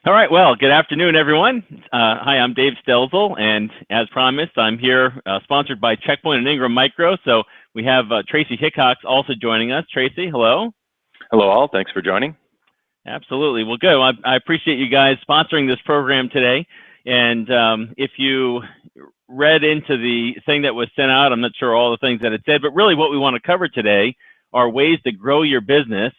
All right, well, good afternoon, everyone. Hi, I'm Dave Stelzel, and as promised, I'm here sponsored by Checkpoint and Ingram Micro. So we have Tracy Hickox also joining us. Tracy, hello. Hello, all. Thanks for joining. Absolutely. Well, good. I appreciate you guys sponsoring this program today. And if you read into the thing that was sent out, I'm not sure all the things that it said, but really what we want to cover today are ways to grow your business.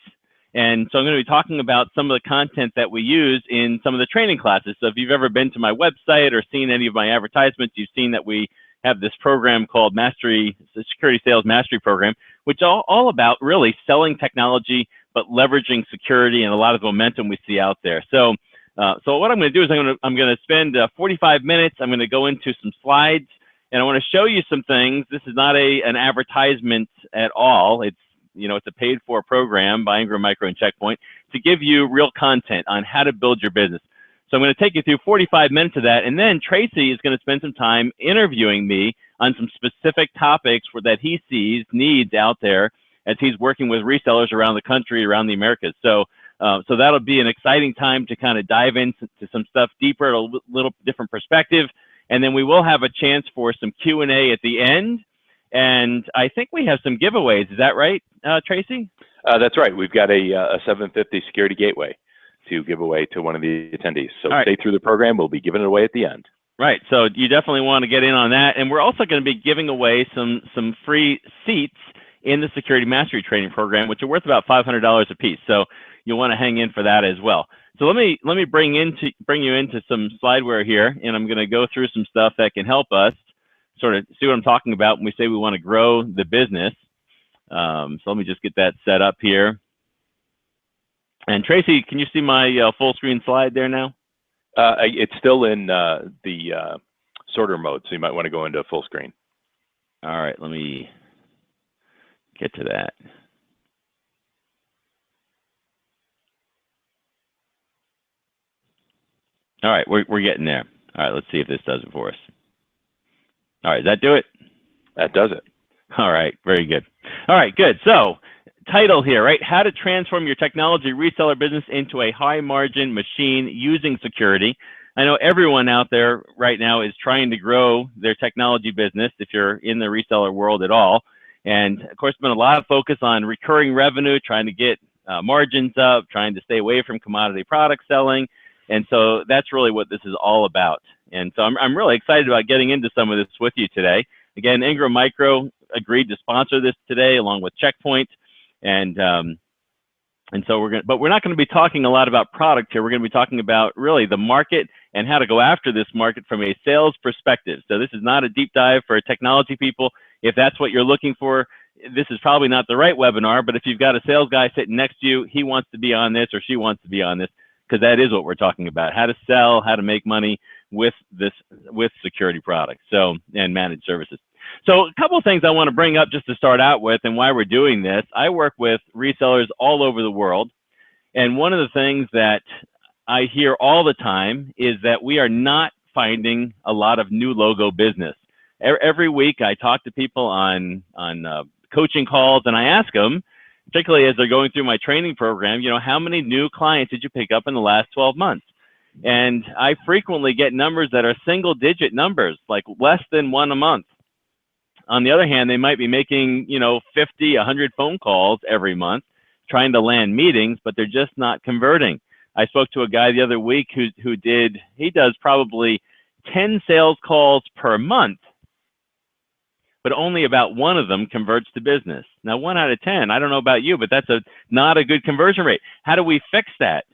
And so I'm going to be talking about some of the content that we use in some of the training classes. So if you've ever been to my website or seen any of my advertisements, you've seen that we have this program called Mastery, the Security Sales Mastery Program, which is all about really selling technology, but leveraging security and a lot of the momentum we see out there. So what I'm going to do is I'm going to spend 45 minutes. I'm going to go into some slides, and I want to show you some things. This is not an advertisement at all. It's a paid-for program by Ingram Micro and Checkpoint to give you real content on how to build your business. So I'm going to take you through 45 minutes of that, and then Tracy is going to spend some time interviewing me on some specific topics that he sees needs out there as he's working with resellers around the country, around the Americas. So that'll be an exciting time to kind of dive into some stuff deeper, a little different perspective, and then we will have a chance for some Q&A at the end. And I think we have some giveaways. Is that right, Tracy? That's right. We've got a 750 security gateway to give away to one of the attendees. So stay through the program. We'll be giving it away at the end. Right. So you definitely want to get in on that. And we're also going to be giving away some free seats in the Security Mastery Training Program, which are worth about $500 a piece. So you'll want to hang in for that as well. So let me bring you into some slideware here, and I'm going to go through some stuff that can help us sort of see what I'm talking about when we say we want to grow the business. So let me just get that set up here. And Tracy, can you see my full screen slide there now? It's still in the sorter mode, so you might want to go into full screen. All right, let me get to that. All right, we're getting there. All right, let's see if this does it for us. All right, does that do it? That does it. All right, very good. All right, good. So, title here, right? How to transform your technology reseller business into a high-margin machine using security. I know everyone out there right now is trying to grow their technology business if you're in the reseller world at all. And, of course, there's been a lot of focus on recurring revenue, trying to get margins up, trying to stay away from commodity product selling. And so that's really what this is all about. And so I'm really excited about getting into some of this with you today. Again, Ingram Micro agreed to sponsor this today along with Checkpoint. And so we're not going to be talking a lot about product here. We're going to be talking about really the market and how to go after this market from a sales perspective. So this is not a deep dive for technology people. If that's what you're looking for, this is probably not the right webinar, but if you've got a sales guy sitting next to you, he wants to be on this or she wants to be on this, because that is what we're talking about, how to sell, how to make money with security products, and managed services. So a couple of things I want to bring up just to start out with and why we're doing this. I work with resellers all over the world, and one of the things that I hear all the time is that we are not finding a lot of new logo business. Every week I talk to people on coaching calls, and I ask them, particularly as they're going through my training program, how many new clients did you pick up in the last 12 months? And I frequently get numbers that are single-digit numbers, like less than one a month. On the other hand, they might be making, 50, 100 phone calls every month, trying to land meetings, but they're just not converting. I spoke to a guy the other week he does probably 10 sales calls per month, but only about one of them converts to business. Now, 1 out of 10, I don't know about you, but that's not a good conversion rate. How do we fix that?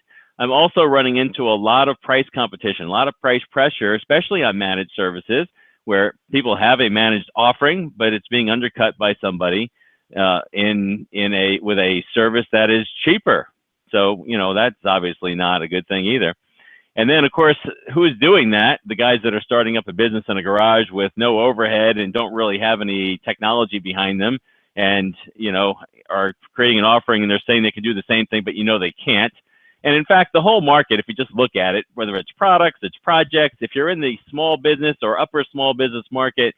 I'm also running into a lot of price competition, a lot of price pressure, especially on managed services, where people have a managed offering, but it's being undercut by somebody with a service that is cheaper. So, that's obviously not a good thing either. And then, of course, who's doing that? The guys that are starting up a business in a garage with no overhead and don't really have any technology behind them, and, are creating an offering and they're saying they can do the same thing, but they can't. And in fact, the whole market, if you just look at it, whether it's products, it's projects, if you're in the small business or upper small business market,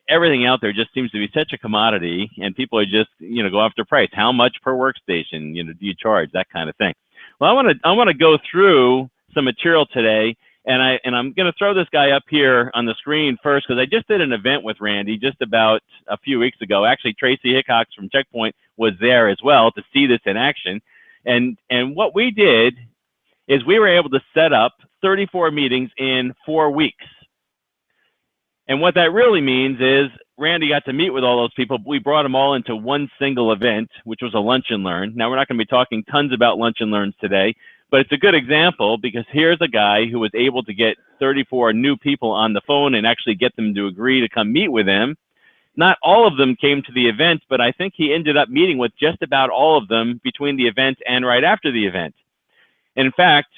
everything out there just seems to be such a commodity, and people are just, go after price. How much per workstation, do you charge? That kind of thing. Well, I want to go through some material today, and I'm going to throw this guy up here on the screen first because I just did an event with Randy just about a few weeks ago. Actually, Tracy Hickox from Checkpoint was there as well to see this in action. And what we did is we were able to set up 34 meetings in 4 weeks. And what that really means is Randy got to meet with all those people. We brought them all into one single event, which was a lunch and learn. Now, we're not going to be talking tons about lunch and learns today, but it's a good example because here's a guy who was able to get 34 new people on the phone and actually get them to agree to come meet with him. Not all of them came to the event, but I think he ended up meeting with just about all of them between the event and right after the event. In fact,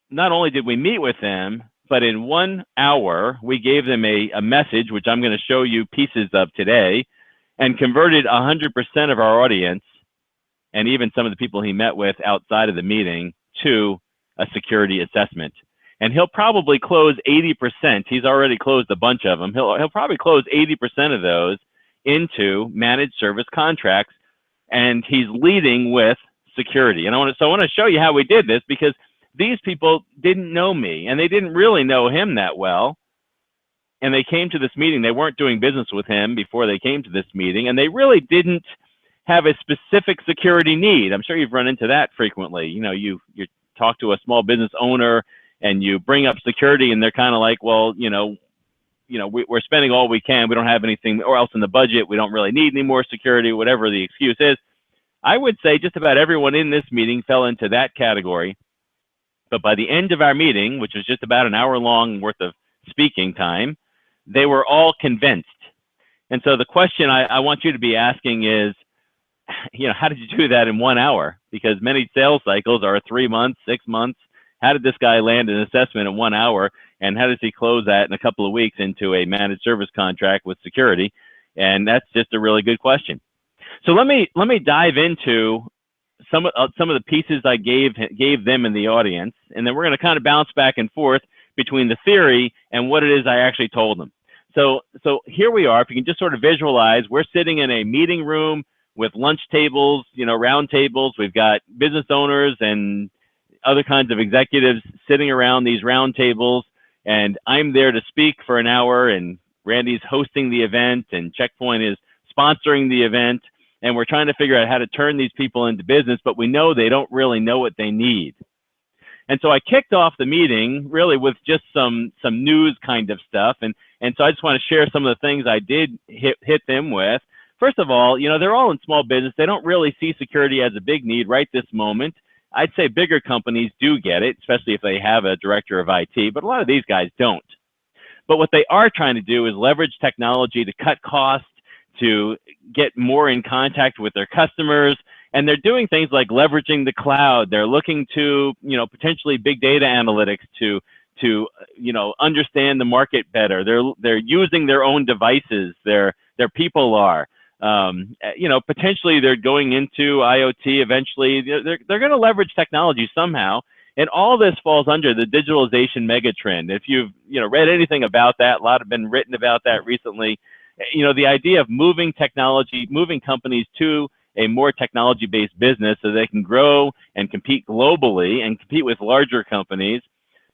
not only did we meet with them, but in 1 hour, we gave them a message, which I'm going to show you pieces of today, and converted 100% of our audience, and even some of the people he met with outside of the meeting, to a security assessment. And he'll probably close 80%. He's already closed a bunch of them. He'll probably close 80% of those into managed service contracts, and he's leading with security. And I want to show you how we did this because these people didn't know me and they didn't really know him that well. And they came to this meeting. They weren't doing business with him before they came to this meeting, and they really didn't have a specific security need. I'm sure you've run into that frequently. You know, you talk to a small business owner and you bring up security and they're kind of like, well, we're spending all we can. We don't have anything or else in the budget. We don't really need any more security, whatever the excuse is. I would say just about everyone in this meeting fell into that category. But by the end of our meeting, which was just about an hour long worth of speaking time, they were all convinced. And so the question I want you to be asking is, how did you do that in 1 hour? Because many sales cycles are 3 months, 6 months. How did this guy land an assessment in 1 hour? And how does he close that in a couple of weeks into a managed service contract with security? And that's just a really good question. So let me dive into some of the pieces I gave them in the audience, and then we're going to kind of bounce back and forth between the theory and what it is I actually told them. So here we are. If you can just sort of visualize, we're sitting in a meeting room with lunch tables, round tables. We've got business owners and other kinds of executives sitting around these round tables, and I'm there to speak for an hour, and Randy's hosting the event, and Checkpoint is sponsoring the event. And we're trying to figure out how to turn these people into business, but we know they don't really know what they need. And so I kicked off the meeting really with just some news kind of stuff. And so I just want to share some of the things I did hit them with. First of all, they're all in small business. They don't really see security as a big need right this moment. I'd say bigger companies do get it, especially if they have a director of IT, but a lot of these guys don't. But what they are trying to do is leverage technology to cut costs, to get more in contact with their customers, and they're doing things like leveraging the cloud. They're looking to, potentially big data analytics to understand the market better. They're using their own devices. Their people are, potentially they're going into IoT eventually. They're going to leverage technology somehow, and all this falls under the digitalization megatrend. If you've read anything about that, a lot have been written about that recently. The idea of moving companies to a more technology-based business so they can grow and compete globally and compete with larger companies,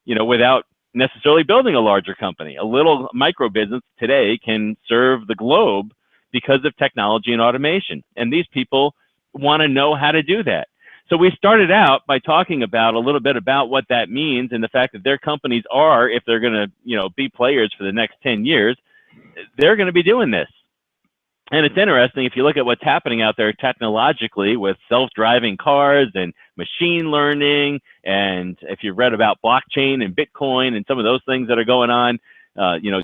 without necessarily building a larger company. A little micro business today can serve the globe because of technology and automation. And these people want to know how to do that. So we started out by talking about a little bit about what that means and the fact that their companies are, if they're going to, be players for the next 10 years, they're going to be doing this. And it's interesting if you look at what's happening out there technologically with self-driving cars and machine learning, and if you've read about blockchain and Bitcoin and some of those things that are going on,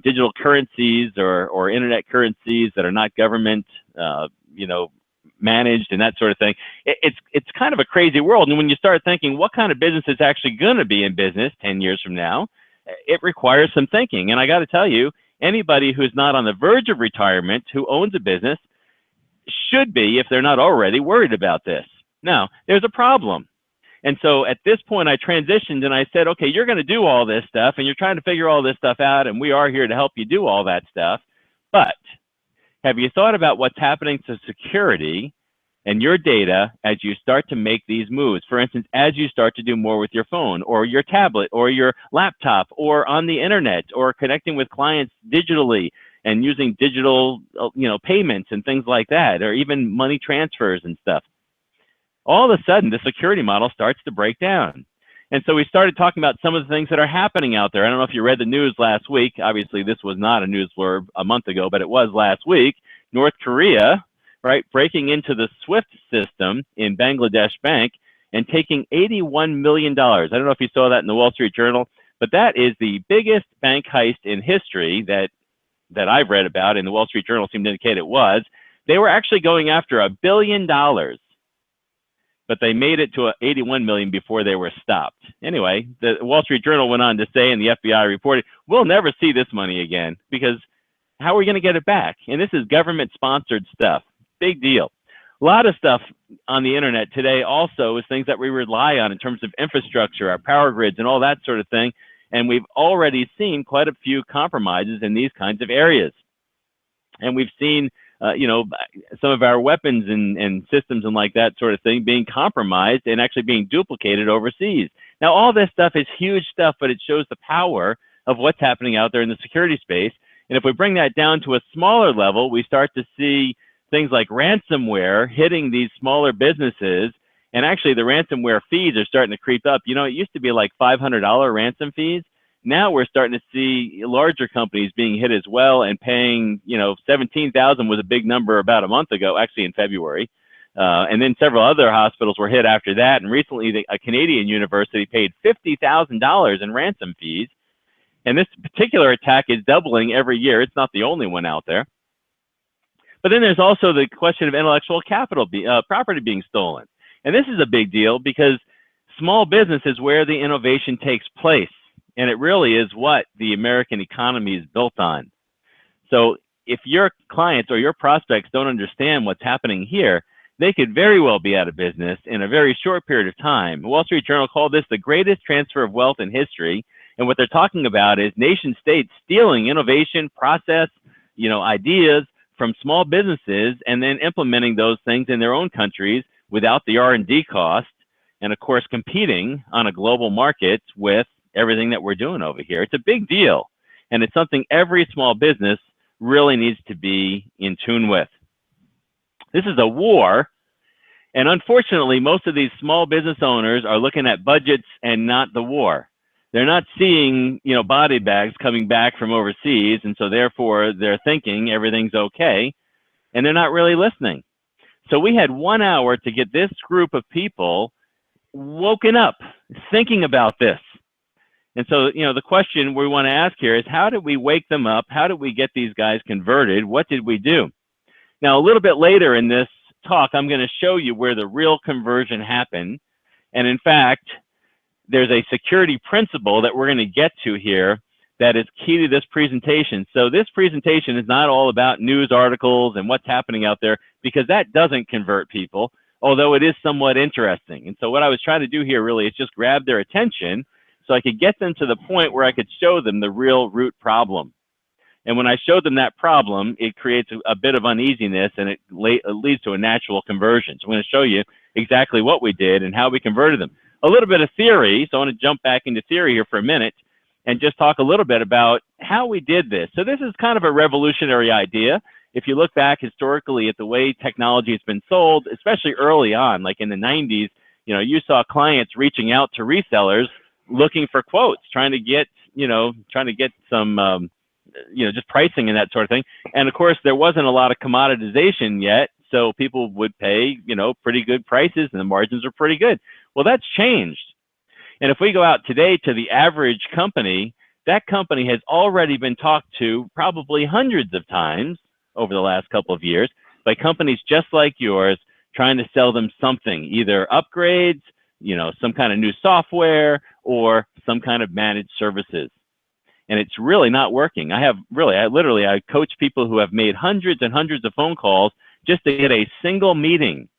digital currencies or internet currencies that are not government, managed and that sort of thing. It's kind of a crazy world. And when you start thinking what kind of business is actually going to be in business 10 years from now, it requires some thinking. And I got to tell you, anybody who's not on the verge of retirement who owns a business should be, if they're not already, worried about this. Now, there's a problem. And so at this point, I transitioned and I said, okay, you're going to do all this stuff and you're trying to figure all this stuff out, and we are here to help you do all that stuff. But have you thought about what's happening to security and your data as you start to make these moves. For instance, as you start to do more with your phone or your tablet or your laptop or on the internet or connecting with clients digitally and using digital, payments and things like that, or even money transfers and stuff. All of a sudden, the security model starts to break down. And so we started talking about some of the things that are happening out there. I don't know if you read the news last week. Obviously, this was not a news blurb a month ago, but it was last week. North Korea, right, breaking into the SWIFT system in Bangladesh Bank and taking $81 million. I don't know if you saw that in the Wall Street Journal, but that is the biggest bank heist in history that I've read about, and the Wall Street Journal seemed to indicate it was. They were actually going after $1 billion, but they made it to 81 million before they were stopped. Anyway, the Wall Street Journal went on to say, and the FBI reported, we'll never see this money again, because how are we going to get it back? And this is government-sponsored stuff. Big deal. A lot of stuff on the internet today also is things that we rely on in terms of infrastructure, our power grids, and all that sort of thing. And we've already seen quite a few compromises in these kinds of areas. And we've seen some of our weapons and systems and like that sort of thing being compromised and actually being duplicated overseas. Now, all this stuff is huge stuff, but it shows the power of what's happening out there in the security space. And if we bring that down to a smaller level, we start to see things like ransomware hitting these smaller businesses. And actually, the ransomware fees are starting to creep up. It used to be like $500 ransom fees. Now we're starting to see larger companies being hit as well and paying, 17,000 was a big number about a month ago, actually in February. And then several other hospitals were hit after that. And recently, a Canadian university paid $50,000 in ransom fees. And this particular attack is doubling every year. It's not the only one out there. But then there's also the question of intellectual property being stolen. And this is a big deal because small business is where the innovation takes place. And it really is what the American economy is built on. So if your clients or your prospects don't understand what's happening here, they could very well be out of business in a very short period of time. The Wall Street Journal called this the greatest transfer of wealth in history. And what they're talking about is nation states stealing innovation, process, ideas from small businesses and then implementing those things in their own countries without the R&D cost. And of course, competing on a global market with everything that we're doing over here. It's a big deal. And it's something every small business really needs to be in tune with. This is a war. And unfortunately, most of these small business owners are looking at budgets and not the war. They're not seeing, body bags coming back from overseas. And so therefore they're thinking everything's okay. And they're not really listening. So we had 1 hour to get this group of people woken up, thinking about this. And so, the question we want to ask here is, how did we wake them up? How did we get these guys converted? What did we do? Now, a little bit later in this talk, I'm going to show you where the real conversion happened. And in fact, there's a security principle that we're going to get to here that is key to this presentation. So this presentation is not all about news articles and what's happening out there, because that doesn't convert people, although it is somewhat interesting. And so what I was trying to do here really is just grab their attention so I could get them to the point where I could show them the real root problem. And when I showed them that problem, it creates a bit of uneasiness, and it leads to a natural conversion. So I'm going to show you exactly what we did and how we converted them. A little bit of theory, so I want to jump back into theory here for a minute and just talk a little bit about how we did this. So this is kind of a revolutionary idea. If you look back historically at the way technology has been sold, especially early on, like in the 90s, you saw clients reaching out to resellers looking for quotes, trying to get some, just pricing and that sort of thing. And of course, there wasn't a lot of commoditization yet, so people would pay, pretty good prices, and the margins are pretty good. Well, that's changed. And if we go out today to the average company, that company has already been talked to probably hundreds of times over the last couple of years by companies just like yours trying to sell them something, either upgrades, some kind of new software, or some kind of managed services. And it's really not working. I coach people who have made hundreds and hundreds of phone calls just to get a single meeting.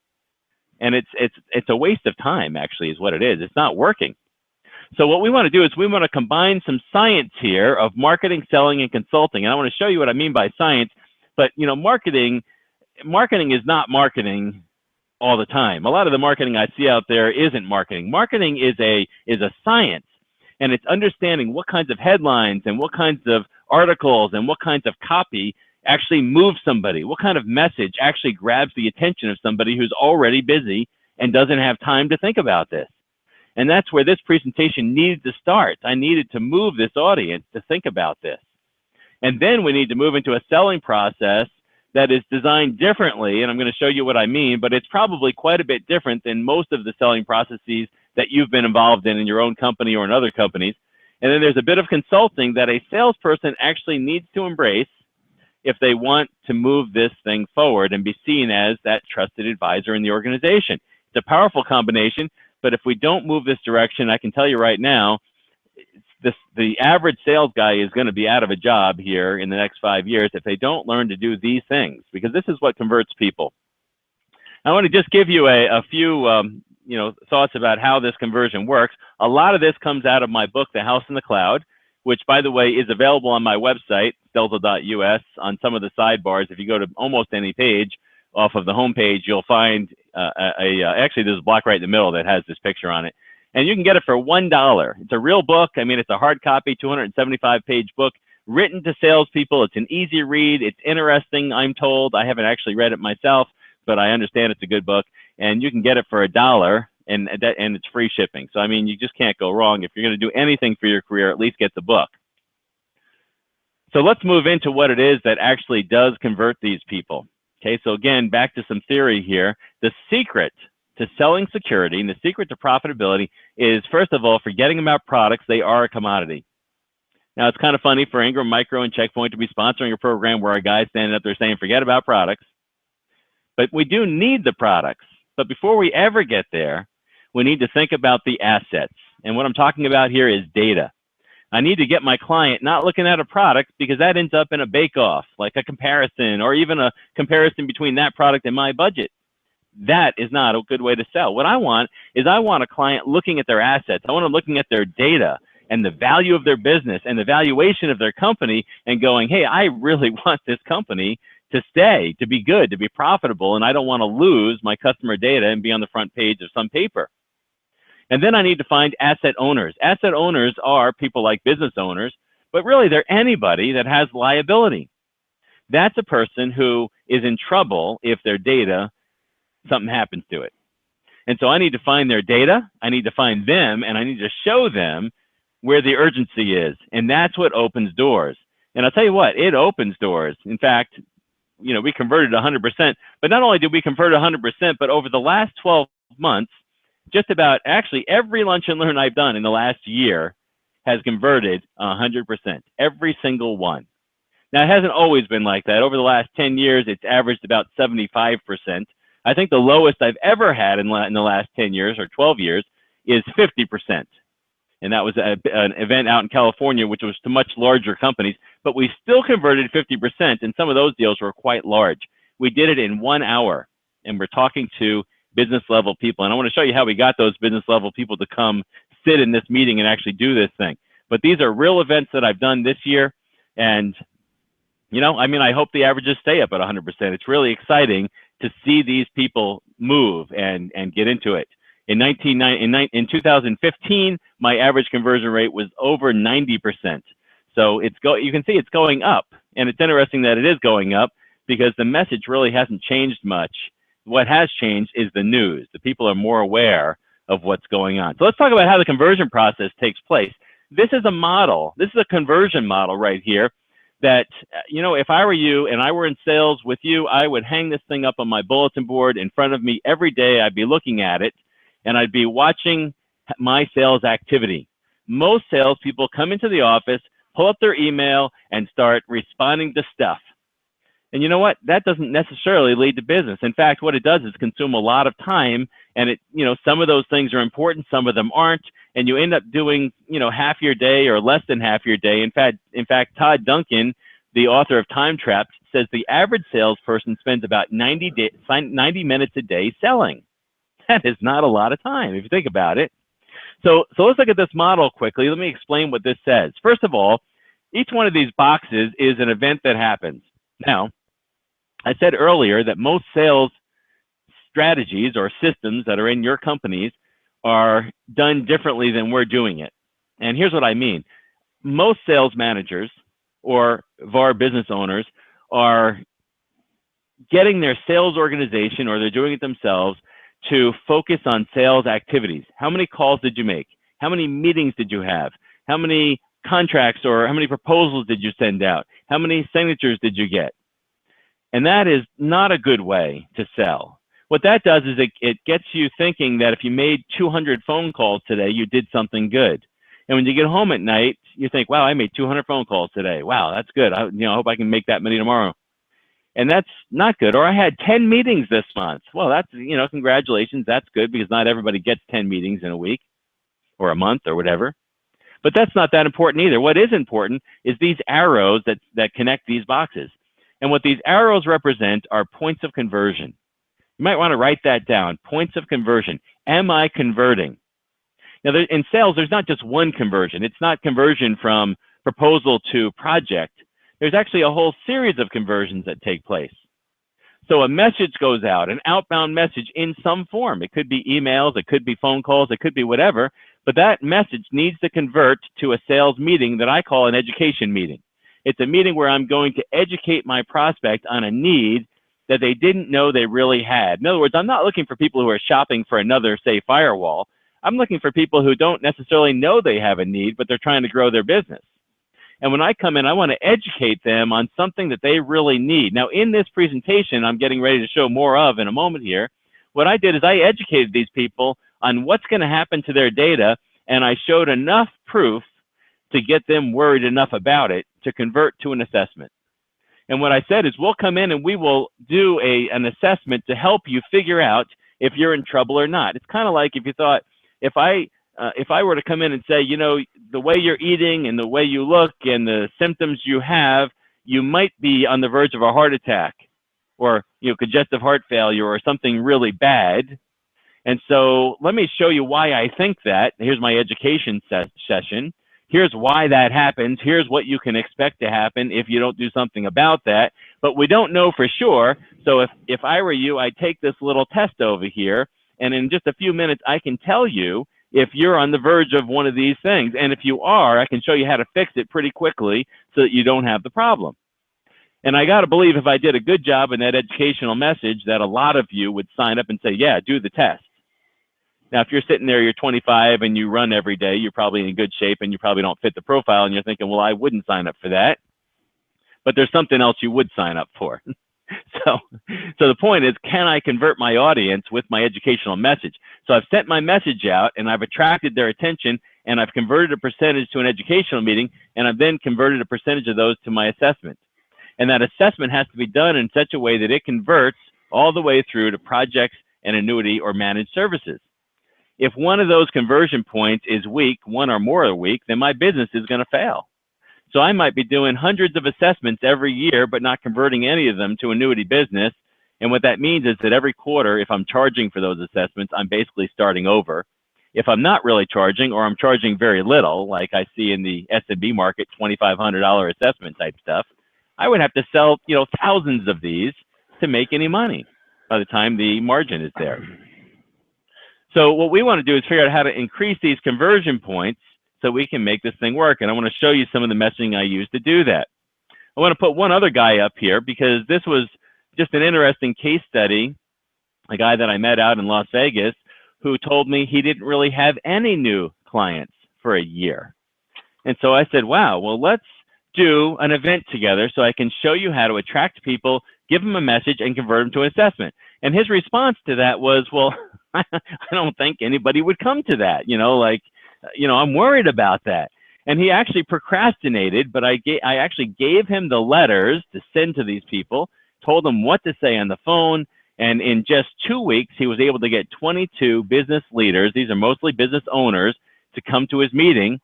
And it's a waste of time, actually, is what it is. It's not working. So what we want to do is we want to combine some science here of marketing, selling, and consulting. And I want to show you what I mean by science. But, marketing is not marketing all the time. A lot of the marketing I see out there isn't marketing. Marketing is a science, and it's understanding what kinds of headlines and what kinds of articles and what kinds of copy actually move somebody, what kind of message actually grabs the attention of somebody who's already busy and doesn't have time to think about this. And that's where this presentation needed to start. I needed to move this audience to think about this. And then we need to move into a selling process that is designed differently, and I'm going to show you what I mean, but it's probably quite a bit different than most of the selling processes that you've been involved in your own company or in other companies. And then there's a bit of consulting that a salesperson actually needs to embrace if they want to move this thing forward and be seen as that trusted advisor in the organization. It's a powerful combination, but if we don't move this direction, I can tell you right now, the average sales guy is going to be out of a job here in the next 5 years if they don't learn to do these things, because this is what converts people. I want to just give you a few thoughts about how this conversion works. A lot of this comes out of my book, The House in the Cloud, which, by the way, is available on my website, delta.us, on some of the sidebars. If you go to almost any page off of the home page, you'll find actually there's a block right in the middle that has this picture on it. And you can get it for $1. It's a real book. I mean, it's a hard copy, 275-page book, written to salespeople. It's an easy read. It's interesting, I'm told. I haven't actually read it myself, but I understand it's a good book. And you can get it for $1, and it's free shipping. So, I mean, you just can't go wrong. If you're going to do anything for your career, at least get the book. So let's move into what it is that actually does convert these people. Okay, so again, back to some theory here. The secret to selling security and the secret to profitability is, first of all, forgetting about products. They are a commodity. Now, it's kind of funny for Ingram Micro and Checkpoint to be sponsoring a program where a guy's standing up there saying, forget about products. But we do need the products. But before we ever get there, we need to think about the assets. And what I'm talking about here is data. I need to get my client not looking at a product, because that ends up in a bake-off, like a comparison, or even a comparison between that product and my budget. That is not a good way to sell. What I want is I want a client looking at their assets. I want them looking at their data and the value of their business and the valuation of their company and going, hey, I really want this company to stay, to be good, to be profitable, and I don't want to lose my customer data and be on the front page of some paper. And then I need to find asset owners. Asset owners are people like business owners, but really they're anybody that has liability. That's a person who is in trouble if their data, something happens to it. And so I need to find their data, I need to find them, and I need to show them where the urgency is. And that's what opens doors. And I'll tell you what, it opens doors. In fact, we converted 100%, but not only did we convert 100%, but over the last 12 months, just about actually every lunch and learn I've done in the last year has converted 100%, every single one. Now, it hasn't always been like that. Over the last 10 years, it's averaged about 75%. I think the lowest I've ever had in the last 10 years or 12 years is 50%. And that was an event out in California, which was to much larger companies, but we still converted 50%, and some of those deals were quite large. We did it in 1 hour, and we're talking to business level people. And I want to show you how we got those business level people to come sit in this meeting and actually do this thing. But these are real events that I've done this year. And, I hope the averages stay up at 100%. It's really exciting to see these people move and get into it. In 2015, my average conversion rate was over 90%. So you can see it's going up. And it's interesting that it is going up because the message really hasn't changed much. What has changed is the news. The people are more aware of what's going on. So let's talk about how the conversion process takes place. This is a model. This is a conversion model right here that, if I were you and I were in sales with you, I would hang this thing up on my bulletin board in front of me every day. I'd be looking at it and I'd be watching my sales activity. Most salespeople come into the office, pull up their email, and start responding to stuff. And you know what? That doesn't necessarily lead to business. In fact, what it does is consume a lot of time, and some of those things are important, some of them aren't, and you end up doing, half your day or less than half your day. In fact, Todd Duncan, the author of Time Traps, says the average salesperson spends about 90 minutes a day selling. That is not a lot of time if you think about it. So let's look at this model quickly. Let me explain what this says. First of all, each one of these boxes is an event that happens. Now, I said earlier that most sales strategies or systems that are in your companies are done differently than we're doing it. And here's what I mean. Most sales managers or VAR business owners are getting their sales organization, or they're doing it themselves, to focus on sales activities. How many calls did you make? How many meetings did you have? How many contracts or how many proposals did you send out? How many signatures did you get? And that is not a good way to sell. What that does is it gets you thinking that if you made 200 phone calls today, you did something good. And when you get home at night, you think, wow, I made 200 phone calls today. Wow, that's good. I hope I can make that many tomorrow. And that's not good. Or I had 10 meetings this month. Well, that's, congratulations. That's good, because not everybody gets 10 meetings in a week or a month or whatever. But that's not that important either. What is important is these arrows that connect these boxes. And what these arrows represent are points of conversion. You might want to write that down. Points of conversion. Am I converting? Now, in sales, there's not just one conversion. It's not conversion from proposal to project. There's actually a whole series of conversions that take place. So a message goes out, an outbound message in some form. It could be emails, it could be phone calls, it could be whatever, but that message needs to convert to a sales meeting that I call an education meeting. It's a meeting where I'm going to educate my prospect on a need that they didn't know they really had. In other words, I'm not looking for people who are shopping for another, say, firewall. I'm looking for people who don't necessarily know they have a need, but they're trying to grow their business. And when I come in, I want to educate them on something that they really need. Now, in this presentation, I'm getting ready to show more of in a moment here. What I did is I educated these people on what's going to happen to their data, and I showed enough proof to get them worried enough about it to convert to an assessment. And what I said is, we'll come in and we will do an assessment to help you figure out if you're in trouble or not. It's kind of like if you thought, if I were to come in and say, the way you're eating and the way you look and the symptoms you have, you might be on the verge of a heart attack or, congestive heart failure or something really bad. And so let me show you why I think that. Here's my education session. Here's why that happens. Here's what you can expect to happen if you don't do something about that. But we don't know for sure. So if I were you, I'd take this little test over here, and in just a few minutes, I can tell you if you're on the verge of one of these things. And if you are, I can show you how to fix it pretty quickly so that you don't have the problem. And I got to believe if I did a good job in that educational message, that a lot of you would sign up and say, yeah, do the test. Now, if you're sitting there, you're 25 and you run every day, you're probably in good shape and you probably don't fit the profile, and you're thinking, well, I wouldn't sign up for that. But there's something else you would sign up for. So the point is, can I convert my audience with my educational message? So I've sent my message out and I've attracted their attention, and I've converted a percentage to an educational meeting, and I've then converted a percentage of those to my assessment. And that assessment has to be done in such a way that it converts all the way through to projects and annuity or managed services. If one of those conversion points is weak, one or more are weak, then my business is going to fail. So I might be doing hundreds of assessments every year, but not converting any of them to annuity business. And what that means is that every quarter, if I'm charging for those assessments, I'm basically starting over. If I'm not really charging, or I'm charging very little, like I see in the S&B market, $2,500 assessment type stuff, I would have to sell, thousands of these to make any money by the time the margin is there. So what we want to do is figure out how to increase these conversion points so we can make this thing work. And I want to show you some of the messaging I use to do that. I want to put one other guy up here because this was just an interesting case study, a guy that I met out in Las Vegas who told me he didn't really have any new clients for a year. And so I said, wow, well, let's do an event together so I can show you how to attract people, give them a message, and convert them to an assessment. And his response to that was, well, I don't think anybody would come to that, I'm worried about that. And he actually procrastinated, but I actually gave him the letters to send to these people, told them what to say on the phone, and in just 2 weeks, he was able to get 22 business leaders, these are mostly business owners, to come to his meeting.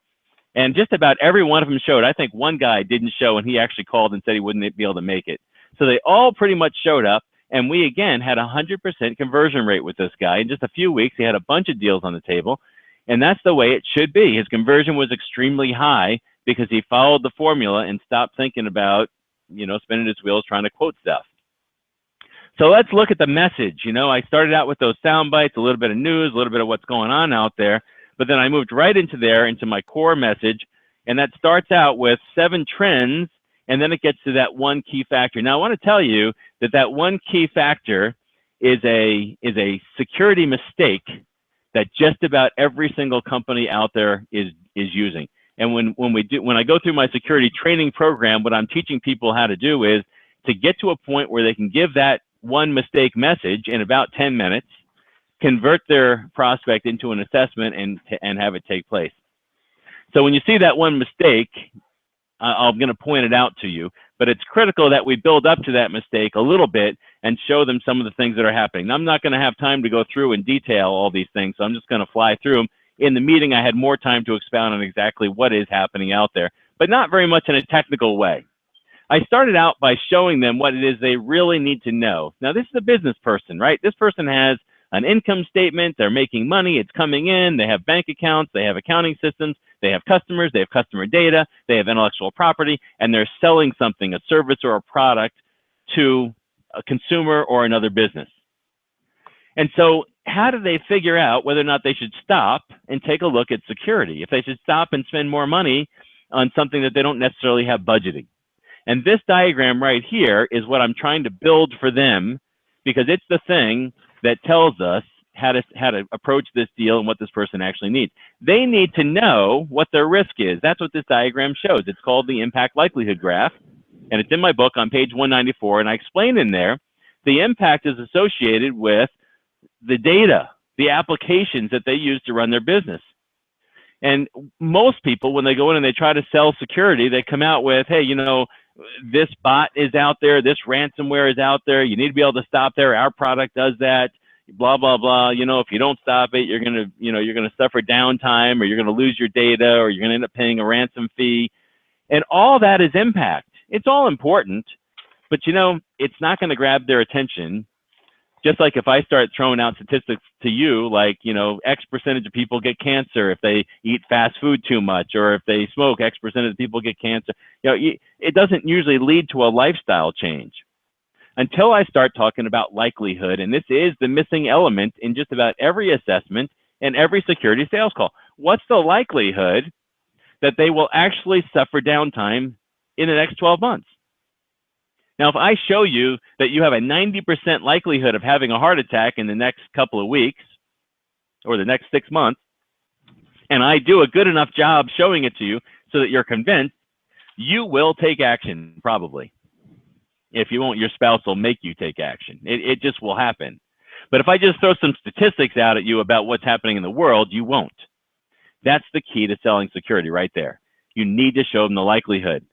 And just about every one of them showed. I think one guy didn't show, and he actually called and said he wouldn't be able to make it. So they all pretty much showed up. And we, again, had 100% conversion rate with this guy. In just a few weeks, he had a bunch of deals on the table. And that's the way it should be. His conversion was extremely high because he followed the formula and stopped thinking about, spinning his wheels trying to quote stuff. So let's look at the message. I started out with those sound bites, a little bit of news, a little bit of what's going on out there, but then I moved right into my core message, and that starts out with 7 trends, and then it gets to that one key factor. Now, I want to tell you that one key factor is a security mistake that just about every single company out there is using. And when I go through my security training program, what I'm teaching people how to do is to get to a point where they can give that one mistake message in about 10 minutes, convert their prospect into an assessment, and have it take place. So when you see that one mistake, I'm going to point it out to you, but it's critical that we build up to that mistake a little bit and show them some of the things that are happening. Now, I'm not going to have time to go through and detail all these things, so I'm just going to fly through them. In the meeting, I had more time to expound on exactly what is happening out there, but not very much in a technical way. I started out by showing them what it is they really need to know. Now, this is a business person, right? This person has an income statement, they're making money, it's coming in, they have bank accounts, they have accounting systems, they have customers, they have customer data, they have intellectual property, and they're selling something, a service or a product, to a consumer or another business. And so how do they figure out whether or not they should stop and take a look at security, if they should stop and spend more money on something that they don't necessarily have budgeting? And this diagram right here is what I'm trying to build for them, because it's the thing that tells us how to approach this deal and what this person actually needs. They need to know what their risk is. That's what this diagram shows. It's called the impact likelihood graph, and it's in my book on page 194, and I explain in there the impact is associated with the data, the applications that they use to run their business. And most people, when they go in and they try to sell security, they come out with, hey, this bot is out there, this ransomware is out there, you need to be able to stop there, our product does that, blah, blah, blah. If you don't stop it, you're going to suffer downtime, or you're going to lose your data, or you're going to end up paying a ransom fee. And all that is impact. It's all important, but it's not going to grab their attention. Just like if I start throwing out statistics to you, like, X percentage of people get cancer if they eat fast food too much, or if they smoke, X percentage of people get cancer. It doesn't usually lead to a lifestyle change until I start talking about likelihood. And this is the missing element in just about every assessment and every security sales call. What's the likelihood that they will actually suffer downtime in the next 12 months? Now, if I show you that you have a 90% likelihood of having a heart attack in the next couple of weeks or the next 6 months, and I do a good enough job showing it to you so that you're convinced, you will take action, probably. If you won't, your spouse will make you take action. It just will happen. But if I just throw some statistics out at you about what's happening in the world, you won't. That's the key to selling security right there. You need to show them the likelihood.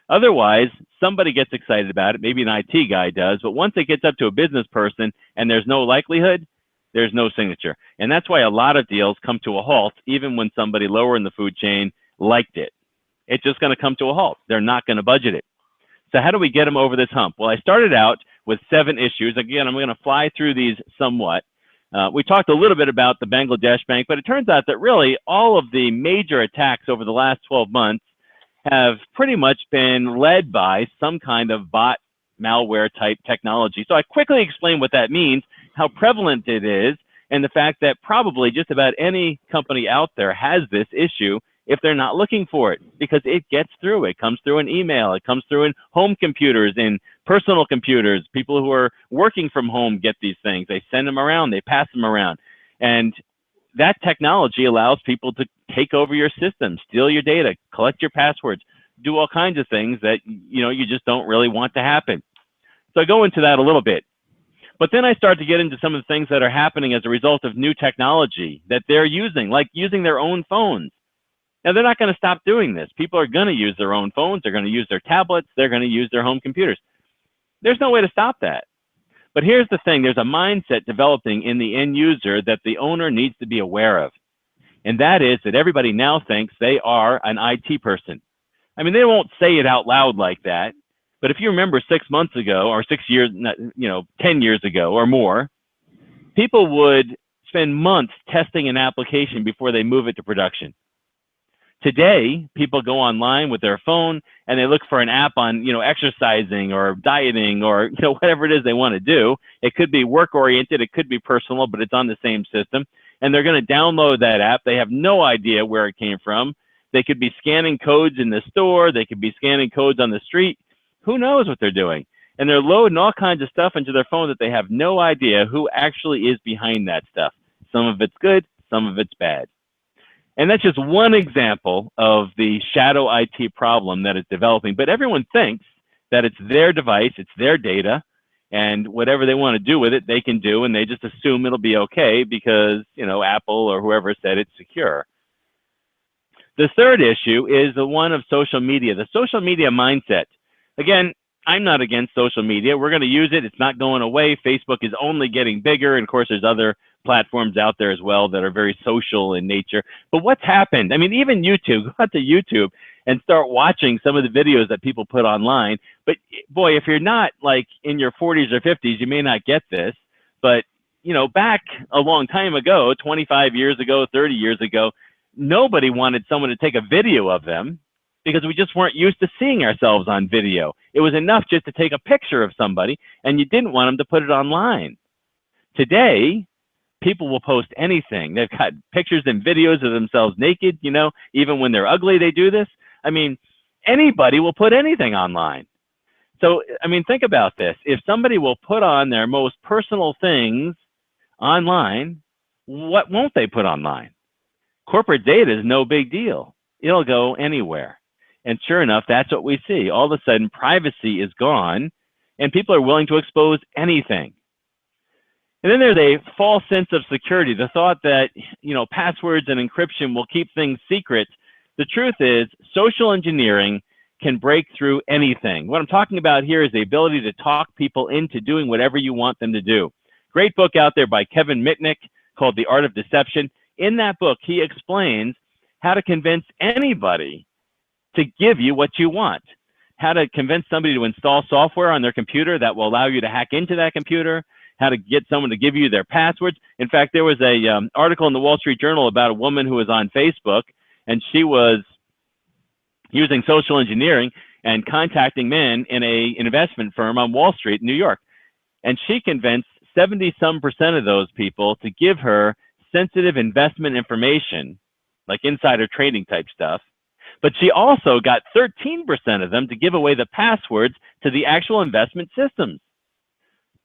Otherwise, somebody gets excited about it, maybe an IT guy does, but once it gets up to a business person and there's no likelihood, there's no signature. And that's why a lot of deals come to a halt, even when somebody lower in the food chain liked it. It's just going to come to a halt. They're not going to budget it. So how do we get them over this hump? Well, I started out with 7 issues. Again, I'm going to fly through these somewhat. We talked a little bit about the Bangladesh bank, but it turns out that really all of the major attacks over the last 12 months have pretty much been led by some kind of bot malware type technology. So I quickly explain what that means, how prevalent it is, and the fact that probably just about any company out there has this issue if they're not looking for it, because it gets through. It comes through in email, it comes through in home computers, in personal computers. People who are working from home get these things. They send them around, they pass them around. And that technology allows people to take over your system, steal your data, collect your passwords, do all kinds of things that you just don't really want to happen. So I go into that a little bit. But then I start to get into some of the things that are happening as a result of new technology that they're using, like using their own phones. Now, they're not going to stop doing this. People are going to use their own phones. They're going to use their tablets. They're going to use their home computers. There's no way to stop that. But here's the thing. There's a mindset developing in the end user that the owner needs to be aware of. And that is that everybody now thinks they are an IT person. I mean, they won't say it out loud like that. But if you remember 6 months ago, or 6 years, 10 years ago or more, people would spend months testing an application before they move it to production. Today, people go online with their phone and they look for an app on, exercising or dieting or, whatever it is they want to do. It could be work oriented, it could be personal, but it's on the same system. And they're going to download that app. They have no idea where it came from. They could be scanning codes in the store. They could be scanning codes on the street. Who knows what they're doing? And they're loading all kinds of stuff into their phone that they have no idea who actually is behind that stuff. Some of it's good, some of it's bad. And that's just one example of the shadow IT problem that is developing. But everyone thinks that it's their device, it's their data, and whatever they want to do with it, they can do, and they just assume it'll be okay because, Apple or whoever said it's secure. The third issue is the one of social media, the social media mindset. Again, I'm not against social media. We're going to use it. It's not going away. Facebook is only getting bigger. And of course, there's other platforms out there as well that are very social in nature. But what's happened? I mean, even YouTube, go out to YouTube and start watching some of the videos that people put online. But boy, if you're not like in your 40s or 50s, you may not get this. But, back a long time ago, 25 years ago, 30 years ago, nobody wanted someone to take a video of them because we just weren't used to seeing ourselves on video. It was enough just to take a picture of somebody, and you didn't want them to put it online. Today, people will post anything. They've got pictures and videos of themselves naked, even when they're ugly, they do this. I mean, anybody will put anything online. So, think about this. If somebody will put on their most personal things online, what won't they put online? Corporate data is no big deal. It'll go anywhere. And sure enough, that's what we see. All of a sudden, privacy is gone, and people are willing to expose anything. And then there's a false sense of security, the thought that, passwords and encryption will keep things secret. The truth is, social engineering can break through anything. What I'm talking about here is the ability to talk people into doing whatever you want them to do. Great book out there by Kevin Mitnick called The Art of Deception. In that book, he explains how to convince anybody to give you what you want, how to convince somebody to install software on their computer that will allow you to hack into that computer, how to get someone to give you their passwords. In fact, there was a article in the Wall Street Journal about a woman who was on Facebook, and she was using social engineering and contacting men in an investment firm on Wall Street in New York. And she convinced 70-some% of those people to give her sensitive investment information, like insider trading type stuff. But she also got 13% of them to give away the passwords to the actual investment systems.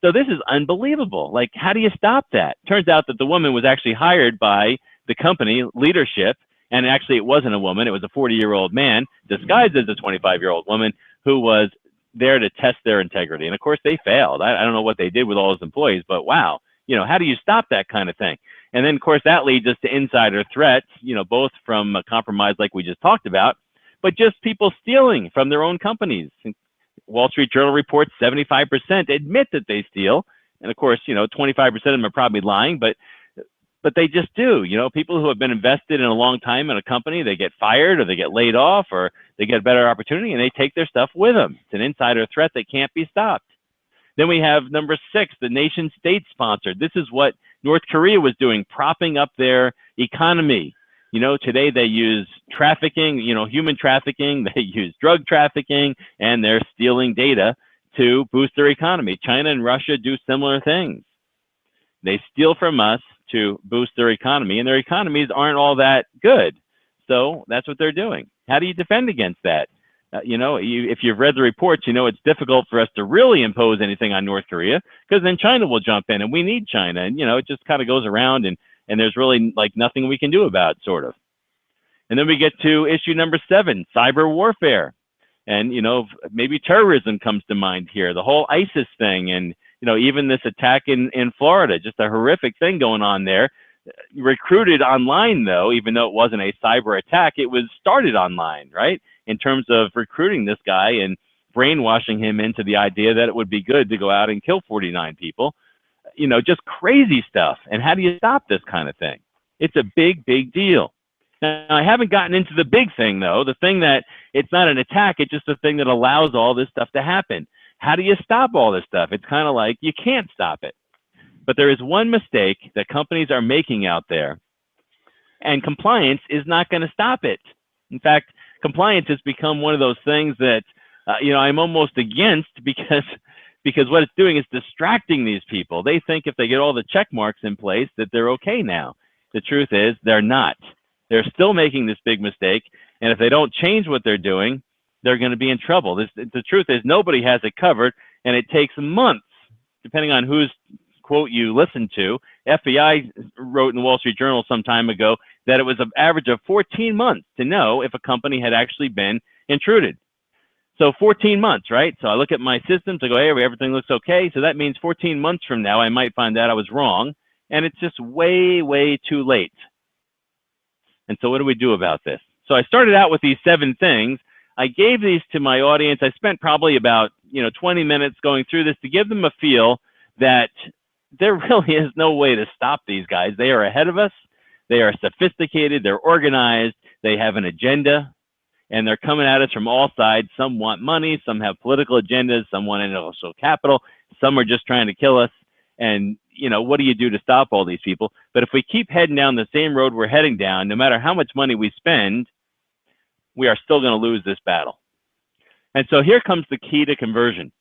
So this is unbelievable. Like, how do you stop that? Turns out that the woman was actually hired by the company leadership, and actually it wasn't a woman. It was a 40-year-old man disguised as a 25-year-old woman who was there to test their integrity. And of course, they failed. I don't know what they did with all those employees, but wow, how do you stop that kind of thing? And then, of course, that leads us to insider threats, both from a compromise like we just talked about, but just people stealing from their own companies. Wall Street Journal reports 75% admit that they steal. And of course, 25% of them are probably lying, but they just do. People who have been invested in a long time in a company, they get fired or they get laid off or they get a better opportunity and they take their stuff with them. It's an insider threat that can't be stopped. Then we have number 6, the nation state sponsored. This is what North Korea was doing, propping up their economy. Today they use trafficking, human trafficking, they use drug trafficking, and they're stealing data to boost their economy. China and Russia do similar things. They steal from us to boost their economy, and their economies aren't all that good. So that's what they're doing. How do you defend against that? If you've read the reports, it's difficult for us to really impose anything on North Korea because then China will jump in, and we need China. And, it just kind of goes around, and there's really like nothing we can do about it, sort of. And then we get to issue number 7, cyber warfare. And, maybe terrorism comes to mind here, the whole ISIS thing. And, even this attack in Florida, just a horrific thing going on there. Recruited online, though, even though it wasn't a cyber attack, it was started online, right? In terms of recruiting this guy and brainwashing him into the idea that it would be good to go out and kill 49 people. Just crazy stuff. And how do you stop this kind of thing? It's a big, big deal. Now, I haven't gotten into the big thing, though, the thing that it's not an attack, it's just the thing that allows all this stuff to happen. How do you stop all this stuff? It's kind of like you can't stop it. But there is one mistake that companies are making out there, and compliance is not going to stop it. In fact, compliance has become one of those things that I'm almost against because what it's doing is distracting these people. They think if they get all the check marks in place that they're okay now. The truth is they're not. They're still making this big mistake, and if they don't change what they're doing, they're going to be in trouble. The truth is nobody has it covered, and it takes months, depending on whose quote you listen to. FBI wrote in the Wall Street Journal some time ago that it was an average of 14 months to know if a company had actually been intruded. So 14 months, right? So I look at my systems, I go, hey, everything looks okay. So that means 14 months from now, I might find out I was wrong, and it's just way, way too late. And so what do we do about this? So I started out with these 7 things. I gave these to my audience. I spent probably about 20 minutes going through this to give them a feel that there really is no way to stop these guys. They are ahead of us. They are sophisticated. They're organized. They have an agenda, and they're coming at us from all sides. Some want money. Some have political agendas. Some want intellectual capital. Some are just trying to kill us. And what do you do to stop all these people? But if we keep heading down the same road we're heading down, no matter how much money we spend, we are still going to lose this battle. And so here comes the key to conversion.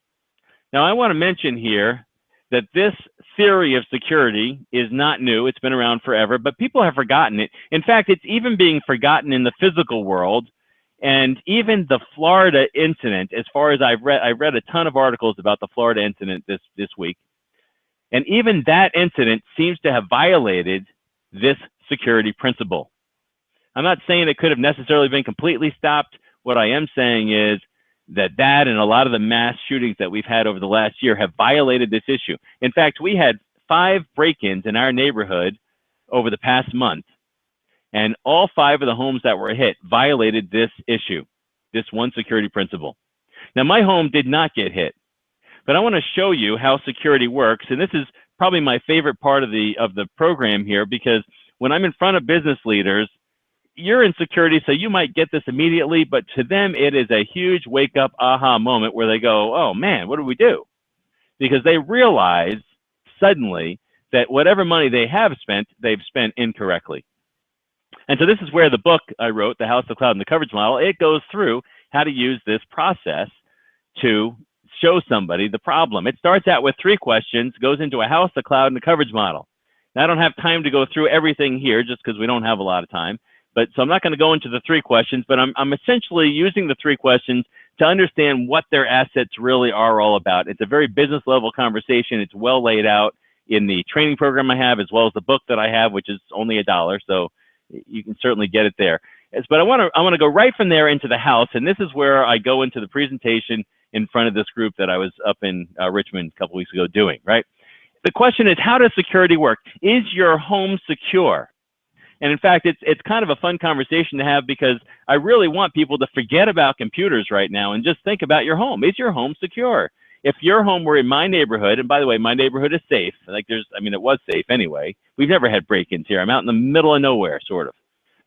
Now, I want to mention here that this theory of security is not new. It's been around forever, but people have forgotten it. In fact, it's even being forgotten in the physical world. And even the Florida incident, as far as I've read a ton of articles about the Florida incident this week. And even that incident seems to have violated this security principle. I'm not saying it could have necessarily been completely stopped. What I am saying is that and a lot of the mass shootings that we've had over the last year have violated this issue. In fact, we had 5 break-ins in our neighborhood over the past month, and all 5 of the homes that were hit violated this issue, this one security principle. Now, my home did not get hit, but I want to show you how security works, and this is probably my favorite part of the program here, because when I'm in front of business leaders, you're in security, so you might get this immediately, but to them, it is a huge wake-up aha moment where they go, oh man, what do we do? Because they realize suddenly that whatever money they have spent, they've spent incorrectly. And so this is where the book I wrote, The House, the Cloud, and the Coverage Model, it goes through how to use this process to show somebody the problem. It starts out with 3 questions, goes into a house, the cloud, and the coverage model. Now, I don't have time to go through everything here just because we don't have a lot of time. So I'm not going to go into the 3 questions, but I'm essentially using the 3 questions to understand what their assets really are all about. It's a very business level conversation. It's well laid out in the training program I have, as well as the book that I have, which is only $1. So you can certainly get it there. But I want to go right from there into the house. And this is where I go into the presentation in front of this group that I was up in Richmond a couple weeks ago doing, right? The question is, how does security work? Is your home secure? And in fact, it's kind of a fun conversation to have, because I really want people to forget about computers right now and just think about your home. Is your home secure? If your home were in my neighborhood, and by the way, my neighborhood is safe. It was safe anyway. We've never had break-ins here. I'm out in the middle of nowhere, sort of.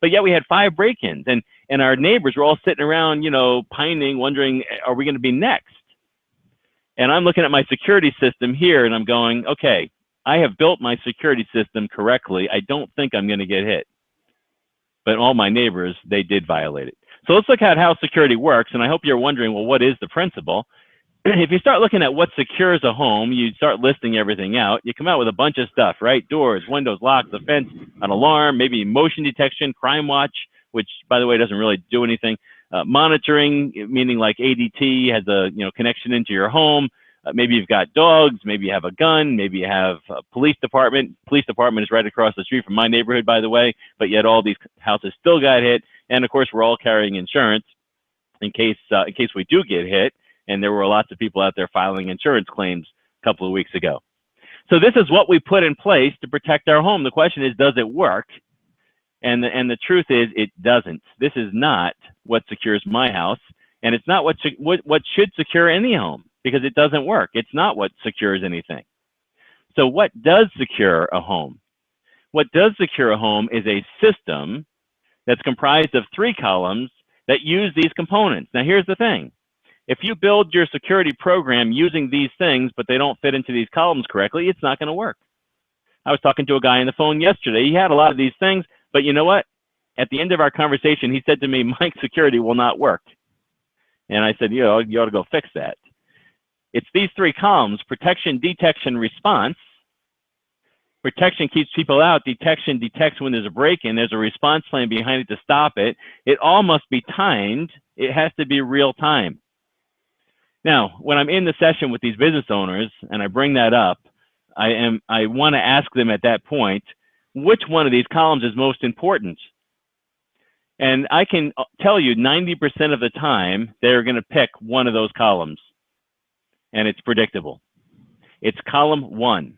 But yet we had 5 break-ins, and our neighbors were all sitting around, pining, wondering, are we going to be next? And I'm looking at my security system here, and I'm going, okay, I have built my security system correctly. I don't think I'm going to get hit. But all my neighbors, they did violate it. So let's look at how security works. And I hope you're wondering, well, what is the principle? If you start looking at what secures a home, you start listing everything out. You come out with a bunch of stuff, right? Doors, windows, locks, a fence, an alarm, maybe motion detection, crime watch, which, by the way, doesn't really do anything. Monitoring, meaning like ADT has a connection into your home. Maybe you've got dogs, maybe you have a gun, maybe you have a police department. Police department is right across the street from my neighborhood, by the way, but yet all these houses still got hit. And of course, we're all carrying insurance in case we do get hit. And there were lots of people out there filing insurance claims a couple of weeks ago. So this is what we put in place to protect our home. The question is, does it work? And the truth is, it doesn't. This is not what secures my house, and it's not what should secure any home, because it doesn't work. It's not what secures anything. So what does secure a home? What does secure a home is a system that's comprised of 3 columns that use these components. Now, here's the thing. If you build your security program using these things, but they don't fit into these columns correctly, it's not going to work. I was talking to a guy on the phone yesterday. He had a lot of these things, but you know what? at the end of our conversation, he said to me, Mike, security will not work. And I said, you ought to go fix that. It's these three columns: protection, detection, response. Protection keeps people out. Detection detects when there's a break-in. There's a response plan behind it to stop it. It all must be timed. It has to be real time. Now, when I'm in the session with these business owners and I bring that up, I want to ask them at that point, which one of these columns is most important? And I can tell you 90% of the time, they're going to pick one of those columns. And it's predictable. It's column 1.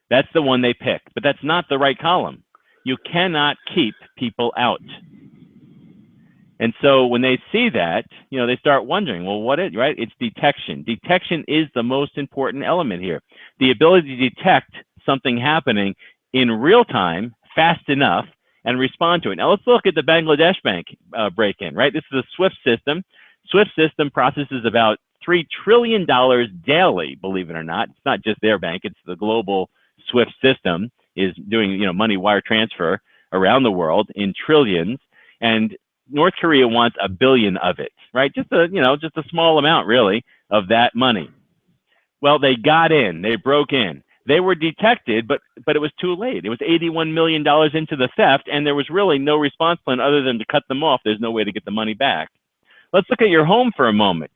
That's the one they pick, but that's not the right column. You cannot keep people out. And so when they see that, they start wondering, well, what is, right? It's detection. Detection is the most important element here. The ability to detect something happening in real time, fast enough, and respond to it. Now let's look at the Bangladesh bank break-in, right? This is a SWIFT system. SWIFT system processes about $3 trillion daily, believe it or not. It's not just their bank, it's the global SWIFT system is doing, money wire transfer around the world in trillions, and North Korea wants 1 billion of it, right? Just a small amount really of that money. Well, they got in, they broke in. They were detected, but it was too late. It was $81 million into the theft, and there was really no response plan other than to cut them off. There's no way to get the money back. Let's look at your home for a moment.